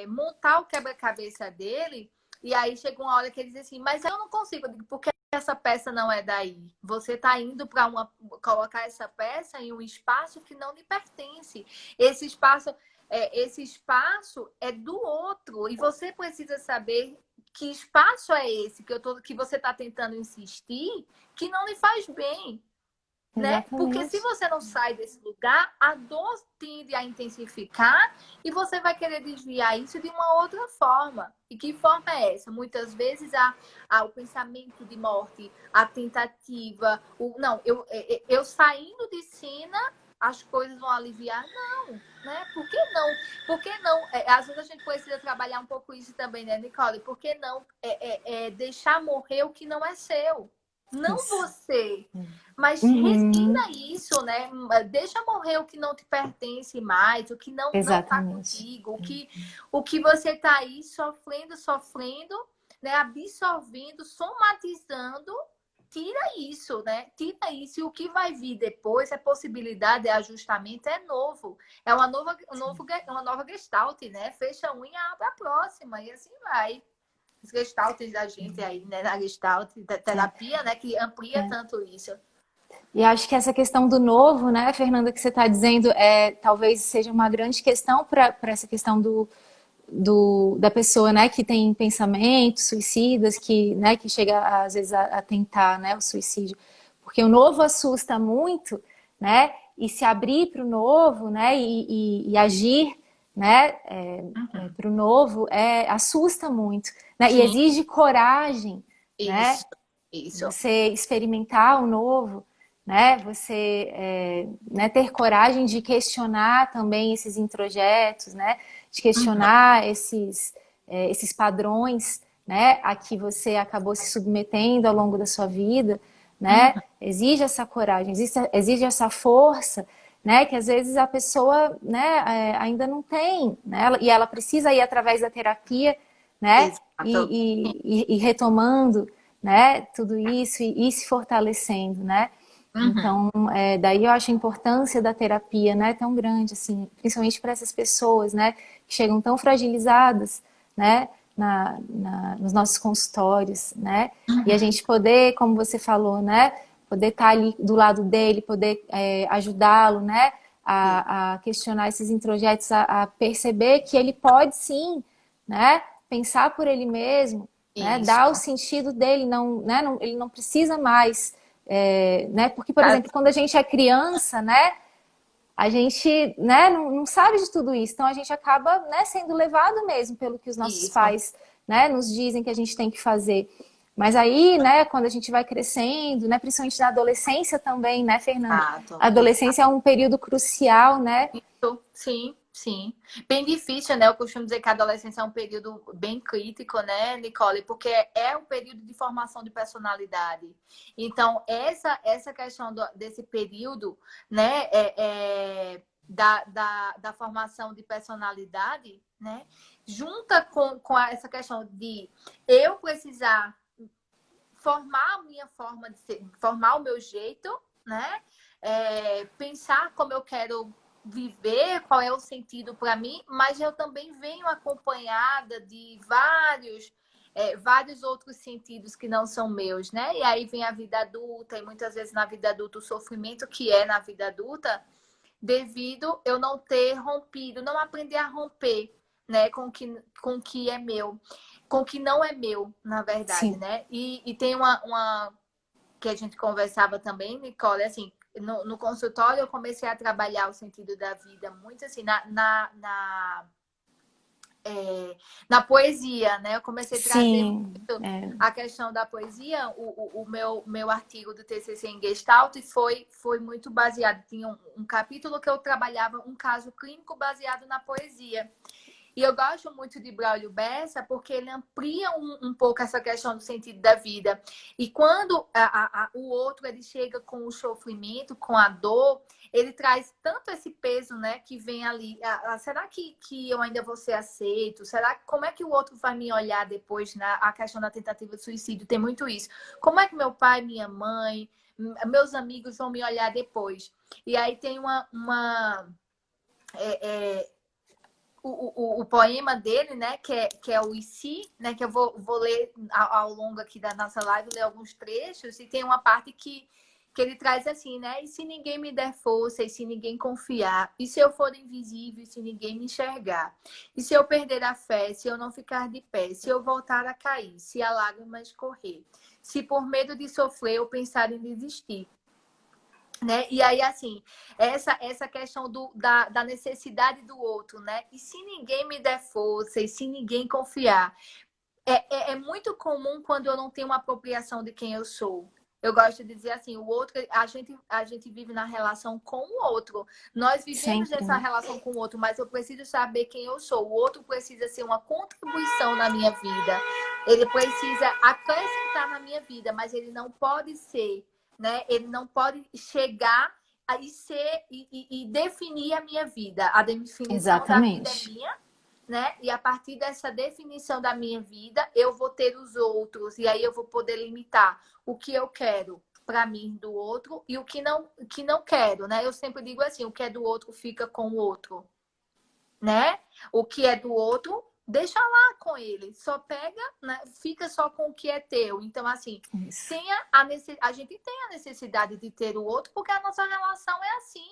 montar o quebra-cabeça dele. E aí chega uma hora que ele diz assim: mas eu não consigo. Eu digo, porque essa peça não é daí. Você está indo para colocar essa peça em um espaço que não lhe pertence. Esse espaço esse espaço é do outro e você precisa saber que espaço é esse que você está tentando insistir que não lhe faz bem, né? Porque se Exatamente. você não sai desse lugar, a dor tende a intensificar e você vai querer desviar isso de uma outra forma. E que forma é essa? Muitas vezes o pensamento de morte, a tentativa, não, eu saindo de cena, as coisas vão aliviar. Não, né? Por que não? Por que não? Às vezes a gente precisa trabalhar um pouco isso também, né, Nicole? Por que não deixar morrer o que não é seu? Não Isso. você, mas Uhum. resigna isso, né? Deixa morrer o que não te pertence mais, o que não tá Exatamente. contigo, o que você tá aí sofrendo, né? Absorvendo, somatizando. Tira isso, né? Tira isso. E o que vai vir depois é possibilidade, é ajustamento, é novo. É uma nova gestalt, né? Fecha um e abre a próxima. E assim vai. Os gestaltes da gente aí, né? Na gestalt, da É, terapia, né? Que amplia é. tanto isso. E acho que essa questão do novo, né, Fernanda, que você está dizendo, talvez seja uma grande questão para essa questão da pessoa, né, que tem pensamentos suicidas, que chega às vezes a tentar, né, o suicídio, porque o novo assusta muito, né, e se abrir para o novo, né, e agir, né, Uhum. para o novo, assusta muito, né, e Sim, exige coragem, né, isso, isso. você experimentar o novo, né? Você né, ter coragem de questionar também esses introjetos, né? De Uhum. questionar esses padrões, né? A que você acabou se submetendo ao longo da sua vida, né? Uhum. Exige essa coragem, exige essa força, né? Que às vezes a pessoa, né? Ainda não tem, né? E ela precisa ir através da terapia, né? Exato. E retomando, né, tudo isso e se fortalecendo, né? Uhum. Então, daí eu acho a importância da terapia, né, tão grande, assim, principalmente para essas pessoas, né, que chegam tão fragilizadas, né, nos nossos consultórios, né, e a Uhum. gente poder, como você falou, né, poder estar ali do lado dele, poder ajudá-lo, né, a questionar esses introjetos, a perceber que ele pode sim, né, pensar por ele mesmo, né, dar o Isso. sentido dele, não, né, não, ele não precisa mais, né, porque, por Tá. exemplo, quando a gente é criança, né, a gente, né, não sabe de tudo isso, então a gente acaba, né, sendo levado mesmo pelo que os nossos Isso. pais, né, nos dizem que a gente tem que fazer. Mas aí, né, quando a gente vai crescendo, né, principalmente na adolescência também, né, Fernanda? Exato. A adolescência é um período crucial, né? Exato. Sim, sim. Bem difícil, né? Eu costumo dizer que a adolescência é um período bem crítico, né, Nicole? Porque é um período de formação de personalidade. Então, essa questão desse período, né, da formação de personalidade, né, junta com essa questão de eu precisar formar a minha forma de ser, formar o meu jeito, né? Pensar como eu quero viver, qual é o sentido para mim, mas eu também venho acompanhada de vários vários outros sentidos que não são meus, né? E aí vem a vida adulta, e muitas vezes na vida adulta o sofrimento que é na vida adulta, devido eu não ter rompido, não aprender a romper, né, com o que é meu, com o que não é meu, na verdade, Sim. né? E tem uma que a gente conversava também, Nicole, assim, no consultório eu comecei a trabalhar o sentido da vida muito assim, na poesia, né? Eu comecei a trazer Sim. muito É. a questão da poesia, o meu artigo do TCC em Gestalt foi muito baseado, tinha um capítulo que eu trabalhava um caso clínico baseado na poesia. E eu gosto muito de Braulio Bessa porque ele amplia um pouco essa questão do sentido da vida. E quando o outro ele chega com o sofrimento, com a dor, ele traz tanto esse peso, né, que vem ali. Será que eu ainda vou ser aceito? Será como é que o outro vai me olhar depois, né? A questão da tentativa de suicídio tem muito isso. Como é que meu pai, minha mãe, meus amigos vão me olhar depois? E aí tem o poema dele, né, que é o E se, né, que eu vou ler ao longo aqui da nossa live, ler alguns trechos, e tem uma parte que ele traz assim, né, e se ninguém me der força, e se ninguém confiar, e se eu for invisível, e se ninguém me enxergar, e se eu perder a fé, se eu não ficar de pé, se eu voltar a cair, se a lágrima escorrer, se por medo de sofrer eu pensar em desistir, né? E aí, assim, essa questão da necessidade do outro, né? E se ninguém me der força, e se ninguém confiar, é muito comum quando eu não tenho uma apropriação de quem eu sou. Eu gosto de dizer assim, o outro, a gente vive na relação com o outro. Nós vivemos Sempre, nessa né? relação com o outro, mas eu preciso saber quem eu sou. O outro precisa ser uma contribuição na minha vida. Ele precisa acrescentar na minha vida, mas ele não pode ser, né? Ele não pode chegar e ser e definir a minha vida. A definição da vida é Exatamente. minha, né? E a partir dessa definição da minha vida, eu vou ter os outros e aí eu vou poder limitar o que eu quero para mim do outro e o que não quero, né? Eu sempre digo assim, o que é do outro fica com o outro, né? O que é do outro deixa lá com ele, só pega, né? Fica só com o que é teu. Então assim, Isso. a gente tem a necessidade de ter o outro porque a nossa relação é assim,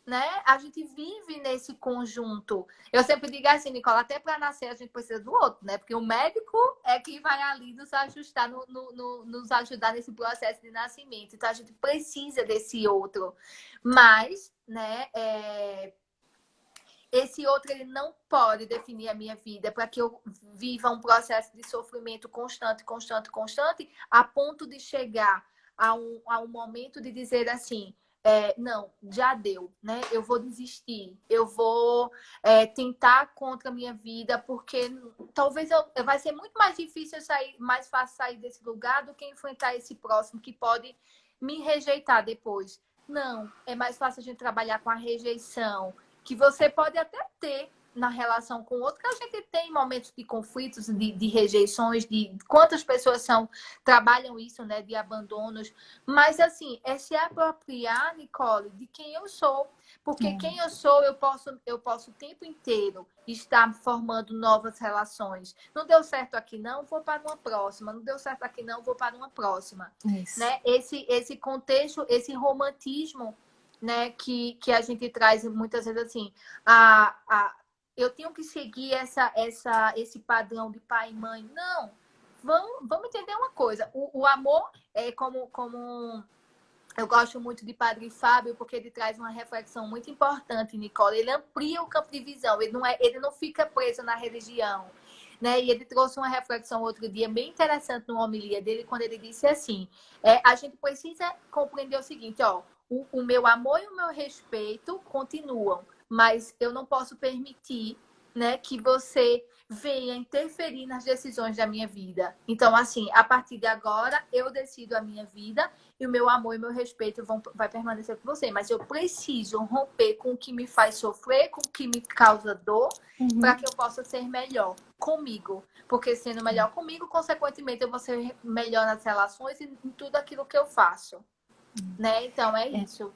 né? A gente vive nesse conjunto. Eu sempre digo assim, Nicola, até para nascer a gente precisa do outro, né? Porque o médico é quem vai ali nos ajustar, nos ajudar nesse processo de nascimento. Então a gente precisa desse outro. Mas, né? Esse outro ele não pode definir a minha vida para que eu viva um processo de sofrimento constante, constante, constante, a ponto de chegar a um momento de dizer assim, não, já deu, né? Eu vou desistir, eu vou tentar contra a minha vida, porque talvez vai ser muito mais difícil sair, mais fácil sair desse lugar do que enfrentar esse próximo que pode me rejeitar depois. Não, é mais fácil a gente trabalhar com a rejeição, que você pode até ter na relação com o outro, que a gente tem momentos de conflitos, de rejeições, de quantas pessoas trabalham isso, né, de abandonos, mas assim, é se apropriar, Nicole, de quem eu sou, porque É. quem eu sou, eu posso o tempo inteiro estar formando novas relações. Não deu certo aqui não, vou para uma próxima, não deu certo aqui não, vou para uma próxima, Isso. né? Esse contexto, esse romantismo, né, que a gente traz muitas vezes assim, eu tenho que seguir esse padrão de pai e mãe. Não, vamos entender uma coisa. O amor é como eu gosto muito de Padre Fábio, porque ele traz uma reflexão muito importante, Nicole. Ele amplia o campo de visão, ele não fica preso na religião. Né? E ele trouxe uma reflexão outro dia bem interessante numa homilia dele, quando ele disse assim: a gente precisa compreender o seguinte, ó, o meu amor e o meu respeito continuam, mas eu não posso permitir, né, que você venha interferir nas decisões da minha vida. Então, assim, a partir de agora, eu decido a minha vida e o meu amor e o meu respeito vai permanecer com você. Mas eu preciso romper com o que me faz sofrer, com o que me causa dor, para que eu possa ser melhor comigo. Porque sendo melhor comigo, consequentemente, eu vou ser melhor nas relações e em tudo aquilo que eu faço. Né? Então, é isso.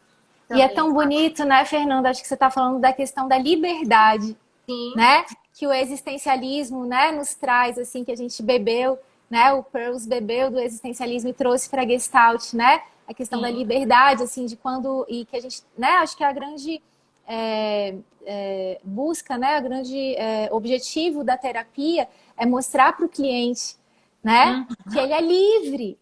E é Também. tão bonito, né, Fernanda? Acho que você está falando da questão da liberdade, Sim. né? que o existencialismo, né, nos traz, assim, que a gente bebeu, né, o Peirce bebeu do existencialismo e trouxe para a Gestalt, né, a questão da Sim. liberdade, assim, de quando, e que a gente, né, acho que a grande busca, né, a grande objetivo da terapia é mostrar para o cliente, né, que ele é livre,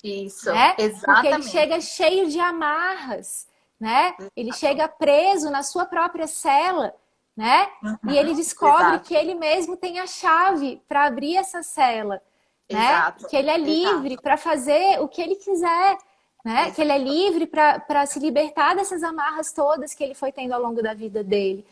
Isso, né? Porque ele exatamente. chega cheio de amarras, né? Ele Exato. chega preso na sua própria cela, né? E ele descobre que Exato, ele mesmo tem a chave para abrir essa cela, né? exato, Que ele é livre exato, para fazer o que ele quiser, né? Que ele é exato. livre para se libertar dessas amarras todas que ele foi tendo ao longo da vida dele,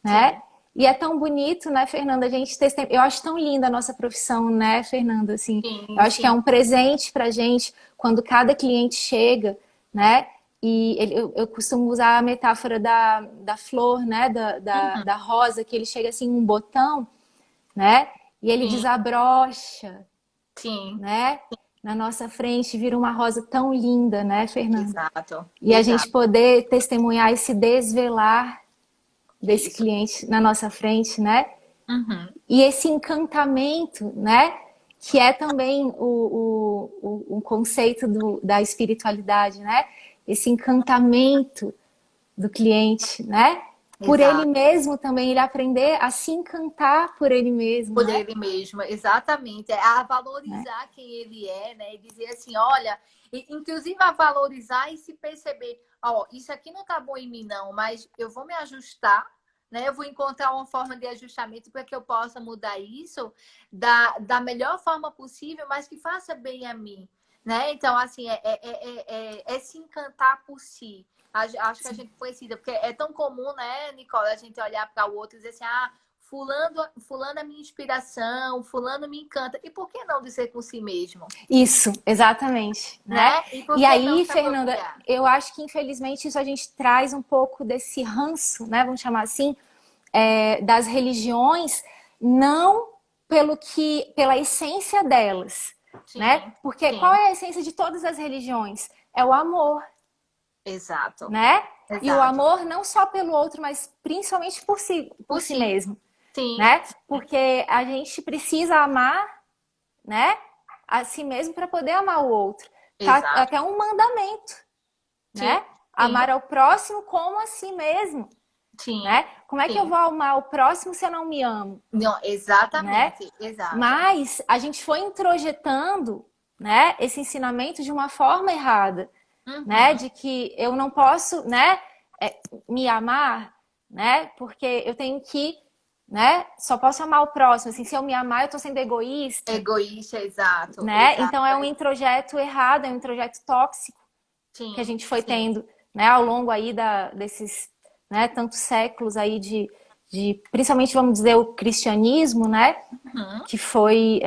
né? Sim, E é tão bonito, né, Fernanda? A gente eu acho tão linda a nossa profissão, né, Fernanda? Assim, eu sim, acho que é sim. um presente para gente quando cada cliente chega, né? E eu costumo usar a metáfora da flor, né? Uhum, Da rosa, que ele chega assim, um botão, né? E ele sim, desabrocha, sim, né? Na nossa frente, vira uma rosa tão linda, né, Fernanda? exato, E a gente exato. poder testemunhar esse desvelar desse Isso. cliente na nossa frente, né? Uhum, E esse encantamento, né? Que é também o conceito da espiritualidade, né? Esse encantamento do cliente, né? Por ele exato. mesmo também, ele aprender a se encantar por ele mesmo, Por né? ele mesmo, exatamente. É a Né? valorizar quem ele é, né? E dizer assim, olha, inclusive a valorizar e se perceber, ó, isso aqui não tá bom em mim, não, mas eu vou me ajustar, né? Eu vou encontrar uma forma de ajustamento para que eu possa mudar isso da melhor forma possível, mas que faça bem a mim, né? Então, assim, é se encantar por si. Acho que a gente precisa, porque é tão comum, né, Nicole, a gente olhar para o outro e dizer assim, ah, fulano é minha inspiração, fulano me encanta. E por que não dizer com si mesmo? Isso, exatamente, né? Né? E por E que não aí, se Fernanda, apropriar? eu acho que infelizmente isso a gente traz um pouco desse ranço, né? Vamos chamar assim, das religiões, não pela essência delas, né? Sim, Porque qual sim, é a essência de todas as religiões? É o amor, exato, né? E o exato. amor não só pelo outro, mas principalmente por Por si si, mesmo, sim, né? Porque a gente precisa amar, né? A si mesmo para poder amar o outro. Tá exato. até um mandamento, Sim, né? sim, Amar ao próximo como a si mesmo, sim, né? Como é que eu sim. vou amar o próximo se eu não me amo, Não, né? exatamente, exato. Mas a gente foi introjetando, né, esse ensinamento de uma forma errada, né? Uhum, De que eu não posso, né, me amar, né? Porque eu tenho que, né? Só posso amar o próximo. Assim, se eu me amar, eu tô sendo egoísta, egoísta, exato, né? exato. Então é um introjeto errado, é um introjeto tóxico que a Sim, gente foi sim. tendo, né, ao longo aí desses, né, tantos séculos aí principalmente vamos dizer o cristianismo, né, Uhum, que foi,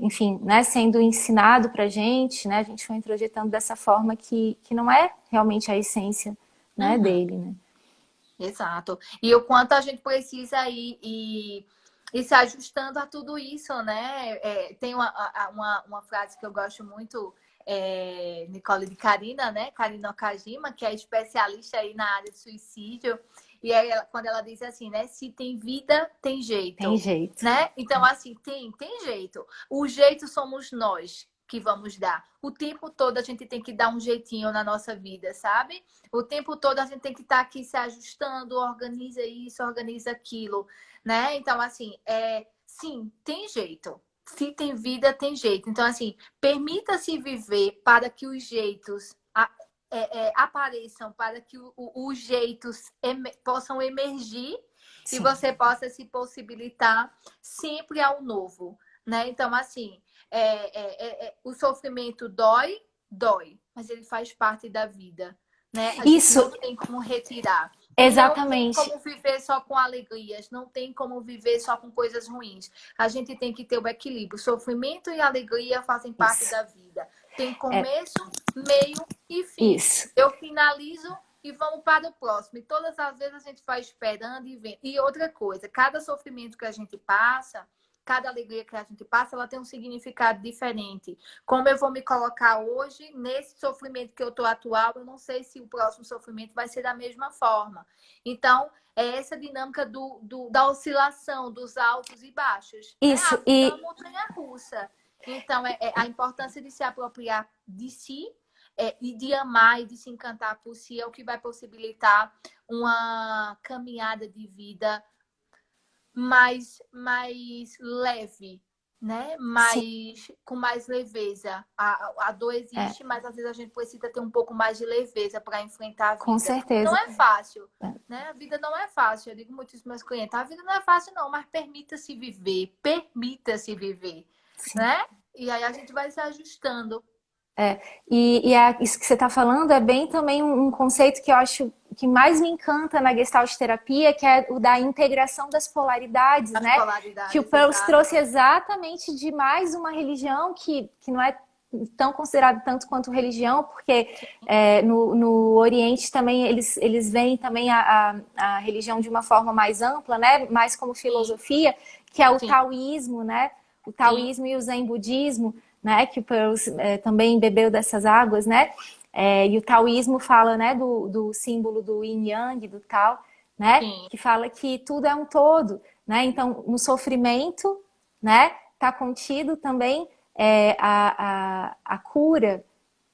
enfim, né, sendo ensinado para gente, né, a gente foi introjetando dessa forma que não é realmente a essência, né, uhum. dele, né. Exato. E o quanto a gente precisa ir e se ajustando a tudo isso, né? Tem uma frase que eu gosto muito, Nicole, de Karina, né? Karina Okajima, que é especialista aí na área de suicídio. E aí, quando ela diz assim, né? Se tem vida, tem Tem jeito, jeito. né? Então, assim, tem jeito. O jeito somos nós que vamos dar. O tempo todo a gente tem que dar um jeitinho na nossa vida, sabe? O tempo todo a gente tem que estar aqui se ajustando, organiza isso, organiza aquilo, né? Então, assim, sim, tem jeito. Se tem vida, tem jeito. Então, assim, permita-se viver para que os jeitos apareçam, para que os jeitos possam emergir e Sim. você possa se possibilitar sempre ao novo, né? Então, assim, o sofrimento dói, dói, mas ele faz parte da vida, né? A gente Isso, não tem como retirar. E não tem exatamente. como viver só com alegrias, não tem como viver só com coisas ruins. A gente tem que ter o equilíbrio. Sofrimento e alegria fazem parte Isso. da vida. Tem É começo, meio e fim. isso. Eu finalizo e vamos para o próximo. E todas as vezes a gente vai esperando e vendo. E outra coisa, cada sofrimento que a gente passa, cada alegria que a gente passa, ela tem um significado diferente. Como eu vou me colocar hoje, nesse sofrimento que eu estou atual, eu não sei se o próximo sofrimento vai ser da mesma forma. Então, é essa dinâmica da oscilação, dos altos e baixos. Né? A Isso, vida é uma e montanha-russa. Então, é a importância de se apropriar de si, e de amar e de se encantar por si é o que vai possibilitar uma caminhada de vida mais leve, né? sim, Com mais leveza. A dor é, existe, mas às vezes a gente precisa ter um pouco mais de leveza para enfrentar a com vida. Não certeza. é fácil, É, né? A vida não é fácil. Eu digo muito aos meus clientes, a vida não é fácil não, mas permita-se viver, sim. né? E aí a gente vai se ajustando. Isso que você está falando é bem também um conceito que eu acho que mais me encanta na Gestalt terapia, que é o da integração das polaridades, As né? Que o polaridades, Peirce trouxe exatamente. exatamente de mais uma religião que não é tão considerada tanto quanto religião, porque no Oriente também eles veem também a religião de uma forma mais ampla, né? Mais como Sim, filosofia, que é o sim, taoísmo, né? O sim, taoísmo e o zen budismo, né? Que o Peirce também bebeu dessas águas, né? E o taoísmo fala, né? Do símbolo do yin yang, do Tao, né? sim. Que fala que tudo é um todo, né? Então, no sofrimento, né? Tá contido também a cura,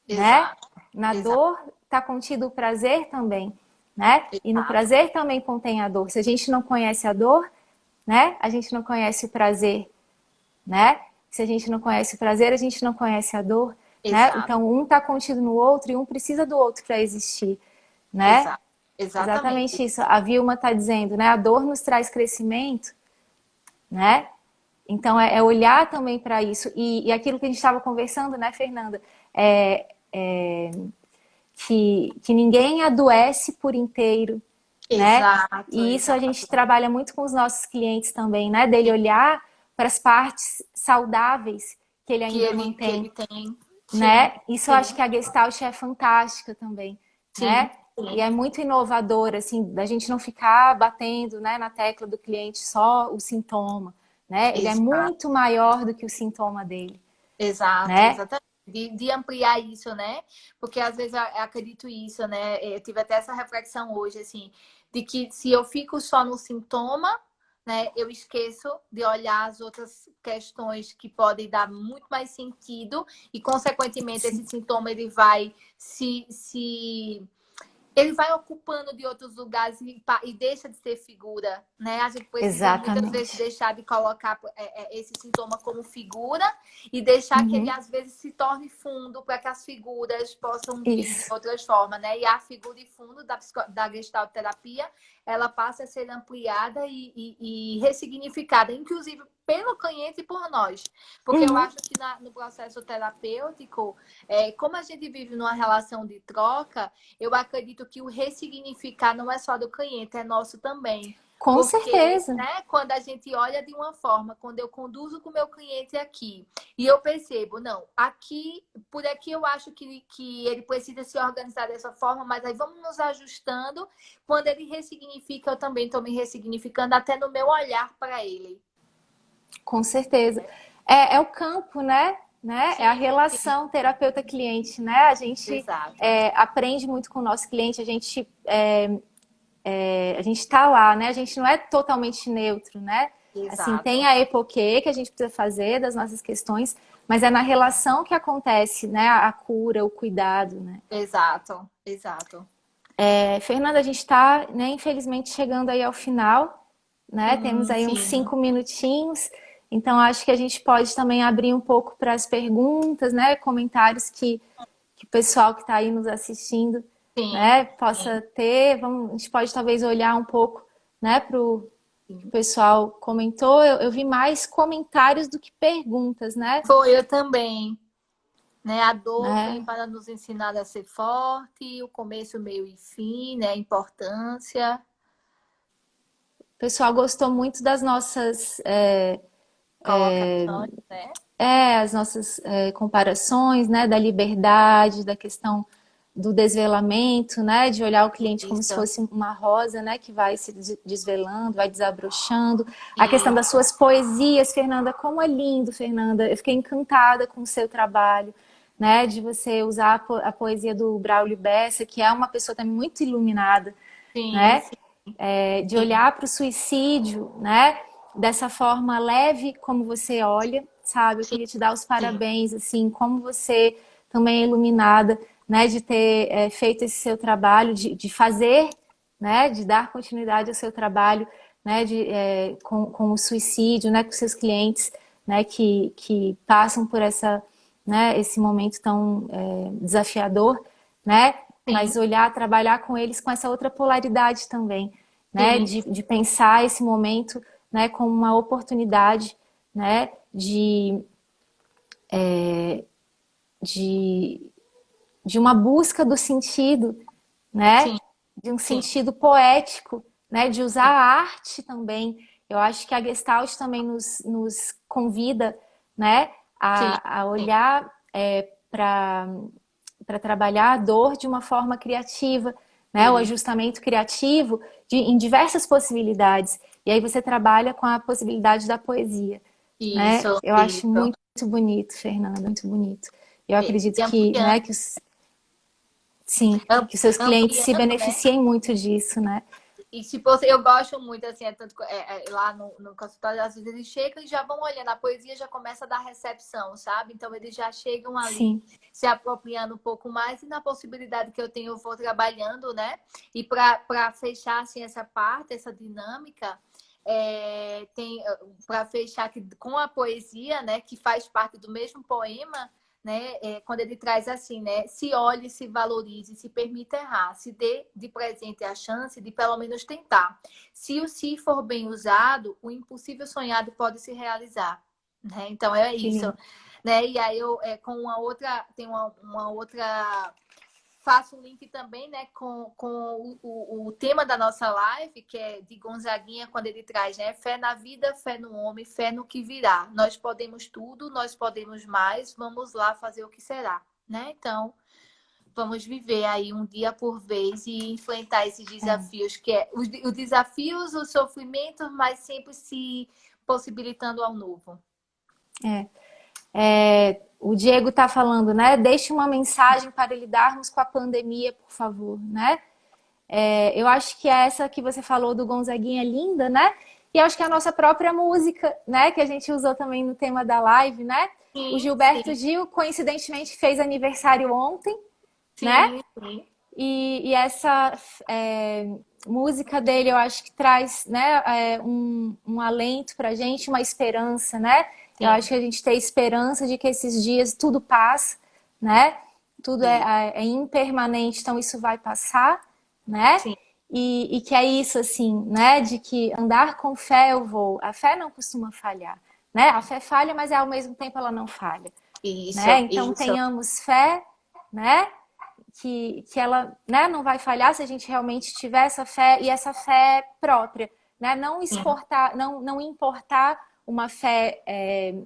né? Exato, Na exato, dor está contido o prazer também, né? E no exato. prazer também contém a dor. Se a gente não conhece a dor, né? A gente não conhece o prazer, né? Se a gente não conhece o prazer, a gente não conhece a dor, né? Exato, Então um está contido no outro e um precisa do outro para existir, né? exato, exatamente. Exatamente isso. A Vilma está dizendo, né? A dor nos traz crescimento, né? Então, é olhar também para isso. E aquilo que a gente estava conversando, né, Fernanda? É que ninguém adoece por inteiro, né? Exato, E isso a gente exato. trabalha muito com os nossos clientes também, né? Dele olhar para as partes saudáveis que ele ainda Que mantém, ele tem. Sim, né? Isso eu acho sim, que a Gestalt é fantástica também, sim, né? E sim. é muito inovador, assim, da gente não ficar batendo, né, na tecla do cliente só o sintoma, né? Ele é Exato, muito maior do que o sintoma dele, exato, né? exatamente. De ampliar isso, né? Porque às vezes eu acredito isso, né? Eu tive até essa reflexão hoje, assim, de que se eu fico só no sintoma, né, eu esqueço de olhar as outras questões que podem dar muito mais sentido e, consequentemente, esse Sim, sintoma ele vai ele vai ocupando de outros lugares e deixa de ser figura, né? A gente precisa muitas vezes exatamente. deixar de colocar esse sintoma como figura e deixar que ele Uhum, às vezes se torne fundo para que as figuras possam vir de isso. outras formas, né? E a figura de fundo da Gestalt terapia, ela passa a ser ampliada e ressignificada, inclusive pelo cliente e por nós. Porque eu Uhum, acho que no processo terapêutico, como a gente vive numa relação de troca, eu acredito que o ressignificar não é só do cliente, é nosso também. com Porque, certeza. né, quando a gente olha de uma forma, quando eu conduzo com o meu cliente aqui, e eu percebo, não, por aqui eu acho que ele precisa se organizar dessa forma, mas aí vamos nos ajustando. Quando ele ressignifica, eu também estou me ressignificando até no meu olhar para ele. Com certeza. É o campo, né? É a Sim, sim, relação terapeuta-cliente, né? A gente exato, aprende muito com o nosso cliente, a gente está lá, né? A gente não é totalmente neutro, né? Assim, tem exato, a epoquê que a gente precisa fazer das nossas questões, mas é na relação que acontece, né? A cura, o cuidado, né? exato, exato. Fernanda, a gente está, né, infelizmente, chegando aí ao final, né? Temos aí uns Sim, 5 minutinhos, então acho que a gente pode também abrir um pouco para as perguntas, né? Comentários que o pessoal que está aí nos assistindo, sim, né, possa sim. ter. A gente pode talvez olhar um pouco, né, para o que o Sim. pessoal comentou. Eu vi mais comentários do que perguntas, né? Foi, eu também. Né? A dor vem Né? para nos ensinar a ser forte, o começo, meio e fim, né? A importância. O pessoal gostou muito das nossas Colocações, né? as nossas comparações, né, da liberdade, da questão do desvelamento, né? De olhar o cliente como se Isso. fosse uma rosa, né? Que vai se desvelando, vai desabrochando. A questão das Isso. suas poesias, Fernanda, como é lindo, Fernanda. Eu fiquei encantada com o seu trabalho, né? De você usar a poesia do Braulio Bessa, que é uma pessoa também muito iluminada, Sim, né? sim, De sim. olhar para o suicídio, né? Dessa forma leve como você olha, sabe? Eu Sim, queria te dar os sim. parabéns, assim, como você também é iluminada, né? De ter feito esse seu trabalho, de fazer, né? De dar continuidade ao seu trabalho, né? Com o suicídio, né? Com seus clientes, né? Que passam por né? Esse momento tão desafiador, né? Mas Sim, olhar, trabalhar com eles com essa outra polaridade também, né? sim, De pensar esse momento, né? Como uma oportunidade, né? De, de uma busca do sentido, né? sim, De um sim, sentido poético, né? De usar sim, a arte também. Eu acho que a Gestalt também nos convida, né? sim, A sim, olhar para trabalhar a dor de uma forma criativa, né? O sim. ajustamento criativo em diversas possibilidades. E aí você trabalha com a possibilidade da poesia, né? Isso, Eu acho isso. muito bonito, Fernanda, muito bonito. Eu acredito E que, né, ampliando, sim, que os seus clientes se ampliando, né? beneficiem muito disso, né? E se você, eu gosto muito, assim, lá no consultório, às vezes eles chegam e já vão olhando, a poesia já começa a dar recepção, sabe? Então eles já chegam ali Sim, se apropriando um pouco mais e na possibilidade que eu tenho, eu vou trabalhando, né? E para fechar, assim, essa parte, essa dinâmica, tem para fechar que, com a poesia, né, que faz parte do mesmo poema, né? Quando ele traz assim, né? Se olhe, se valorize, se permita errar, se dê de presente a chance de pelo menos tentar. Se o se for bem usado, o impossível sonhado pode se realizar, né? Então é que isso, lindo. né? E aí eu com uma outra tem uma outra faço um link também, né, com o tema da nossa live, que é de Gonzaguinha, quando ele traz, né, fé na vida, fé no homem, fé no que virá. Nós podemos tudo, nós podemos mais, vamos lá fazer o que será, né? Então, vamos viver aí um dia por vez e enfrentar esses É, desafios, que é os desafios, os sofrimentos, mas sempre se possibilitando ao novo. é. O Diego está falando, né? Deixe uma mensagem para lidarmos com a pandemia, por favor, né? Eu acho que essa que você falou do Gonzaguinha é linda, né? E acho que a nossa própria música, né? Que a gente usou também no tema da live, né? O Sim, Gilberto sim, coincidentemente fez aniversário ontem, né? sim, sim, E essa música dele, eu acho que traz, né, um alento pra gente, uma esperança, né? Eu sim, acho que a gente tem esperança de que esses dias tudo passa, né? Tudo é impermanente, então isso vai passar, né? sim. E que é isso, assim, né? De que andar com fé eu vou. A fé não costuma falhar, né? A fé falha, mas ao mesmo tempo ela não falha, né? Isso, Então isso. tenhamos fé, né? Que ela, né, não vai falhar se a gente realmente tiver essa fé e essa fé própria, né? Não Sim. exportar, não importar uma fé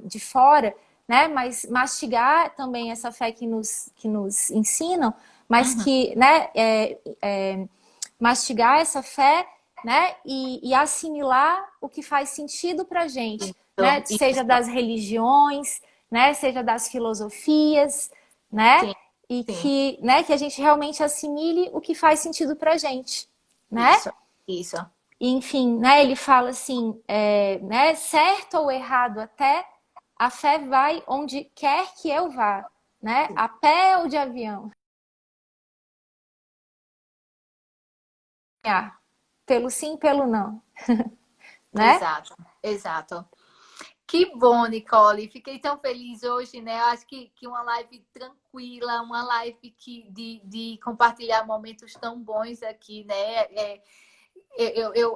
de fora, né? Mas mastigar também essa fé que nos ensinam, mas Uhum. que, né? Mastigar essa fé, né? E assimilar o que faz sentido para gente, Isso, né? Seja isso. das religiões, né? Seja das filosofias, né? Sim, E sim. que a gente realmente assimile o que faz sentido pra gente, né? Isso, isso. E, enfim, né? Ele fala assim, né? Certo ou errado até, a fé vai onde quer que eu vá, né? A pé ou de avião. Pelo sim, pelo não, né? Exato, exato. Que bom, Nicole. Fiquei tão feliz hoje, né? Acho que uma live tranquila, uma live de compartilhar momentos tão bons aqui, né?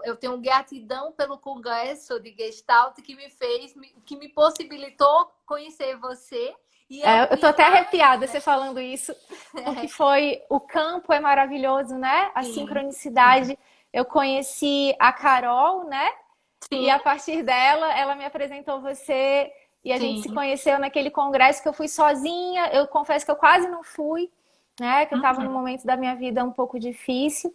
Eu tenho gratidão pelo congresso de Gestalt que me fez, que me possibilitou conhecer você e Eu tô até ampliar, arrepiada né? você falando isso, porque o campo é maravilhoso, né? A Sim, sim, sincronicidade. Eu conheci a Carol, né? E sim, a partir dela, ela me apresentou você e a gente se sim. conheceu naquele congresso que eu fui sozinha. Eu confesso que eu quase não fui, né? Que eu estava num Uhum. momento da minha vida um pouco difícil.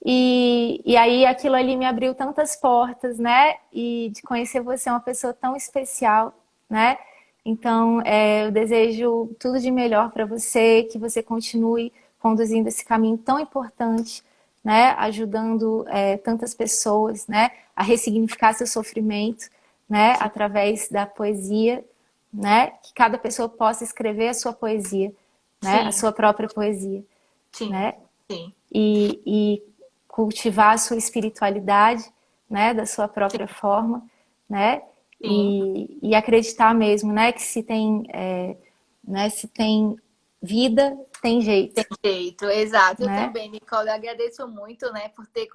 E aí aquilo ali me abriu tantas portas, né? E de conhecer você uma pessoa tão especial, né? Então, eu desejo tudo de melhor para você, que você continue conduzindo esse caminho tão importante, né? Ajudando tantas pessoas, né? A ressignificar seu sofrimento, né? Sim, Através da poesia, né? Que cada pessoa possa escrever a sua poesia, né? A sim, sua própria poesia, sim, né? sim, E cultivar a sua espiritualidade, né, da sua própria sim, forma, né, sim. e acreditar mesmo, né, que se tem vida, tem jeito, Tem jeito, exato. Eu né? também, Nicole, agradeço muito, né, por ter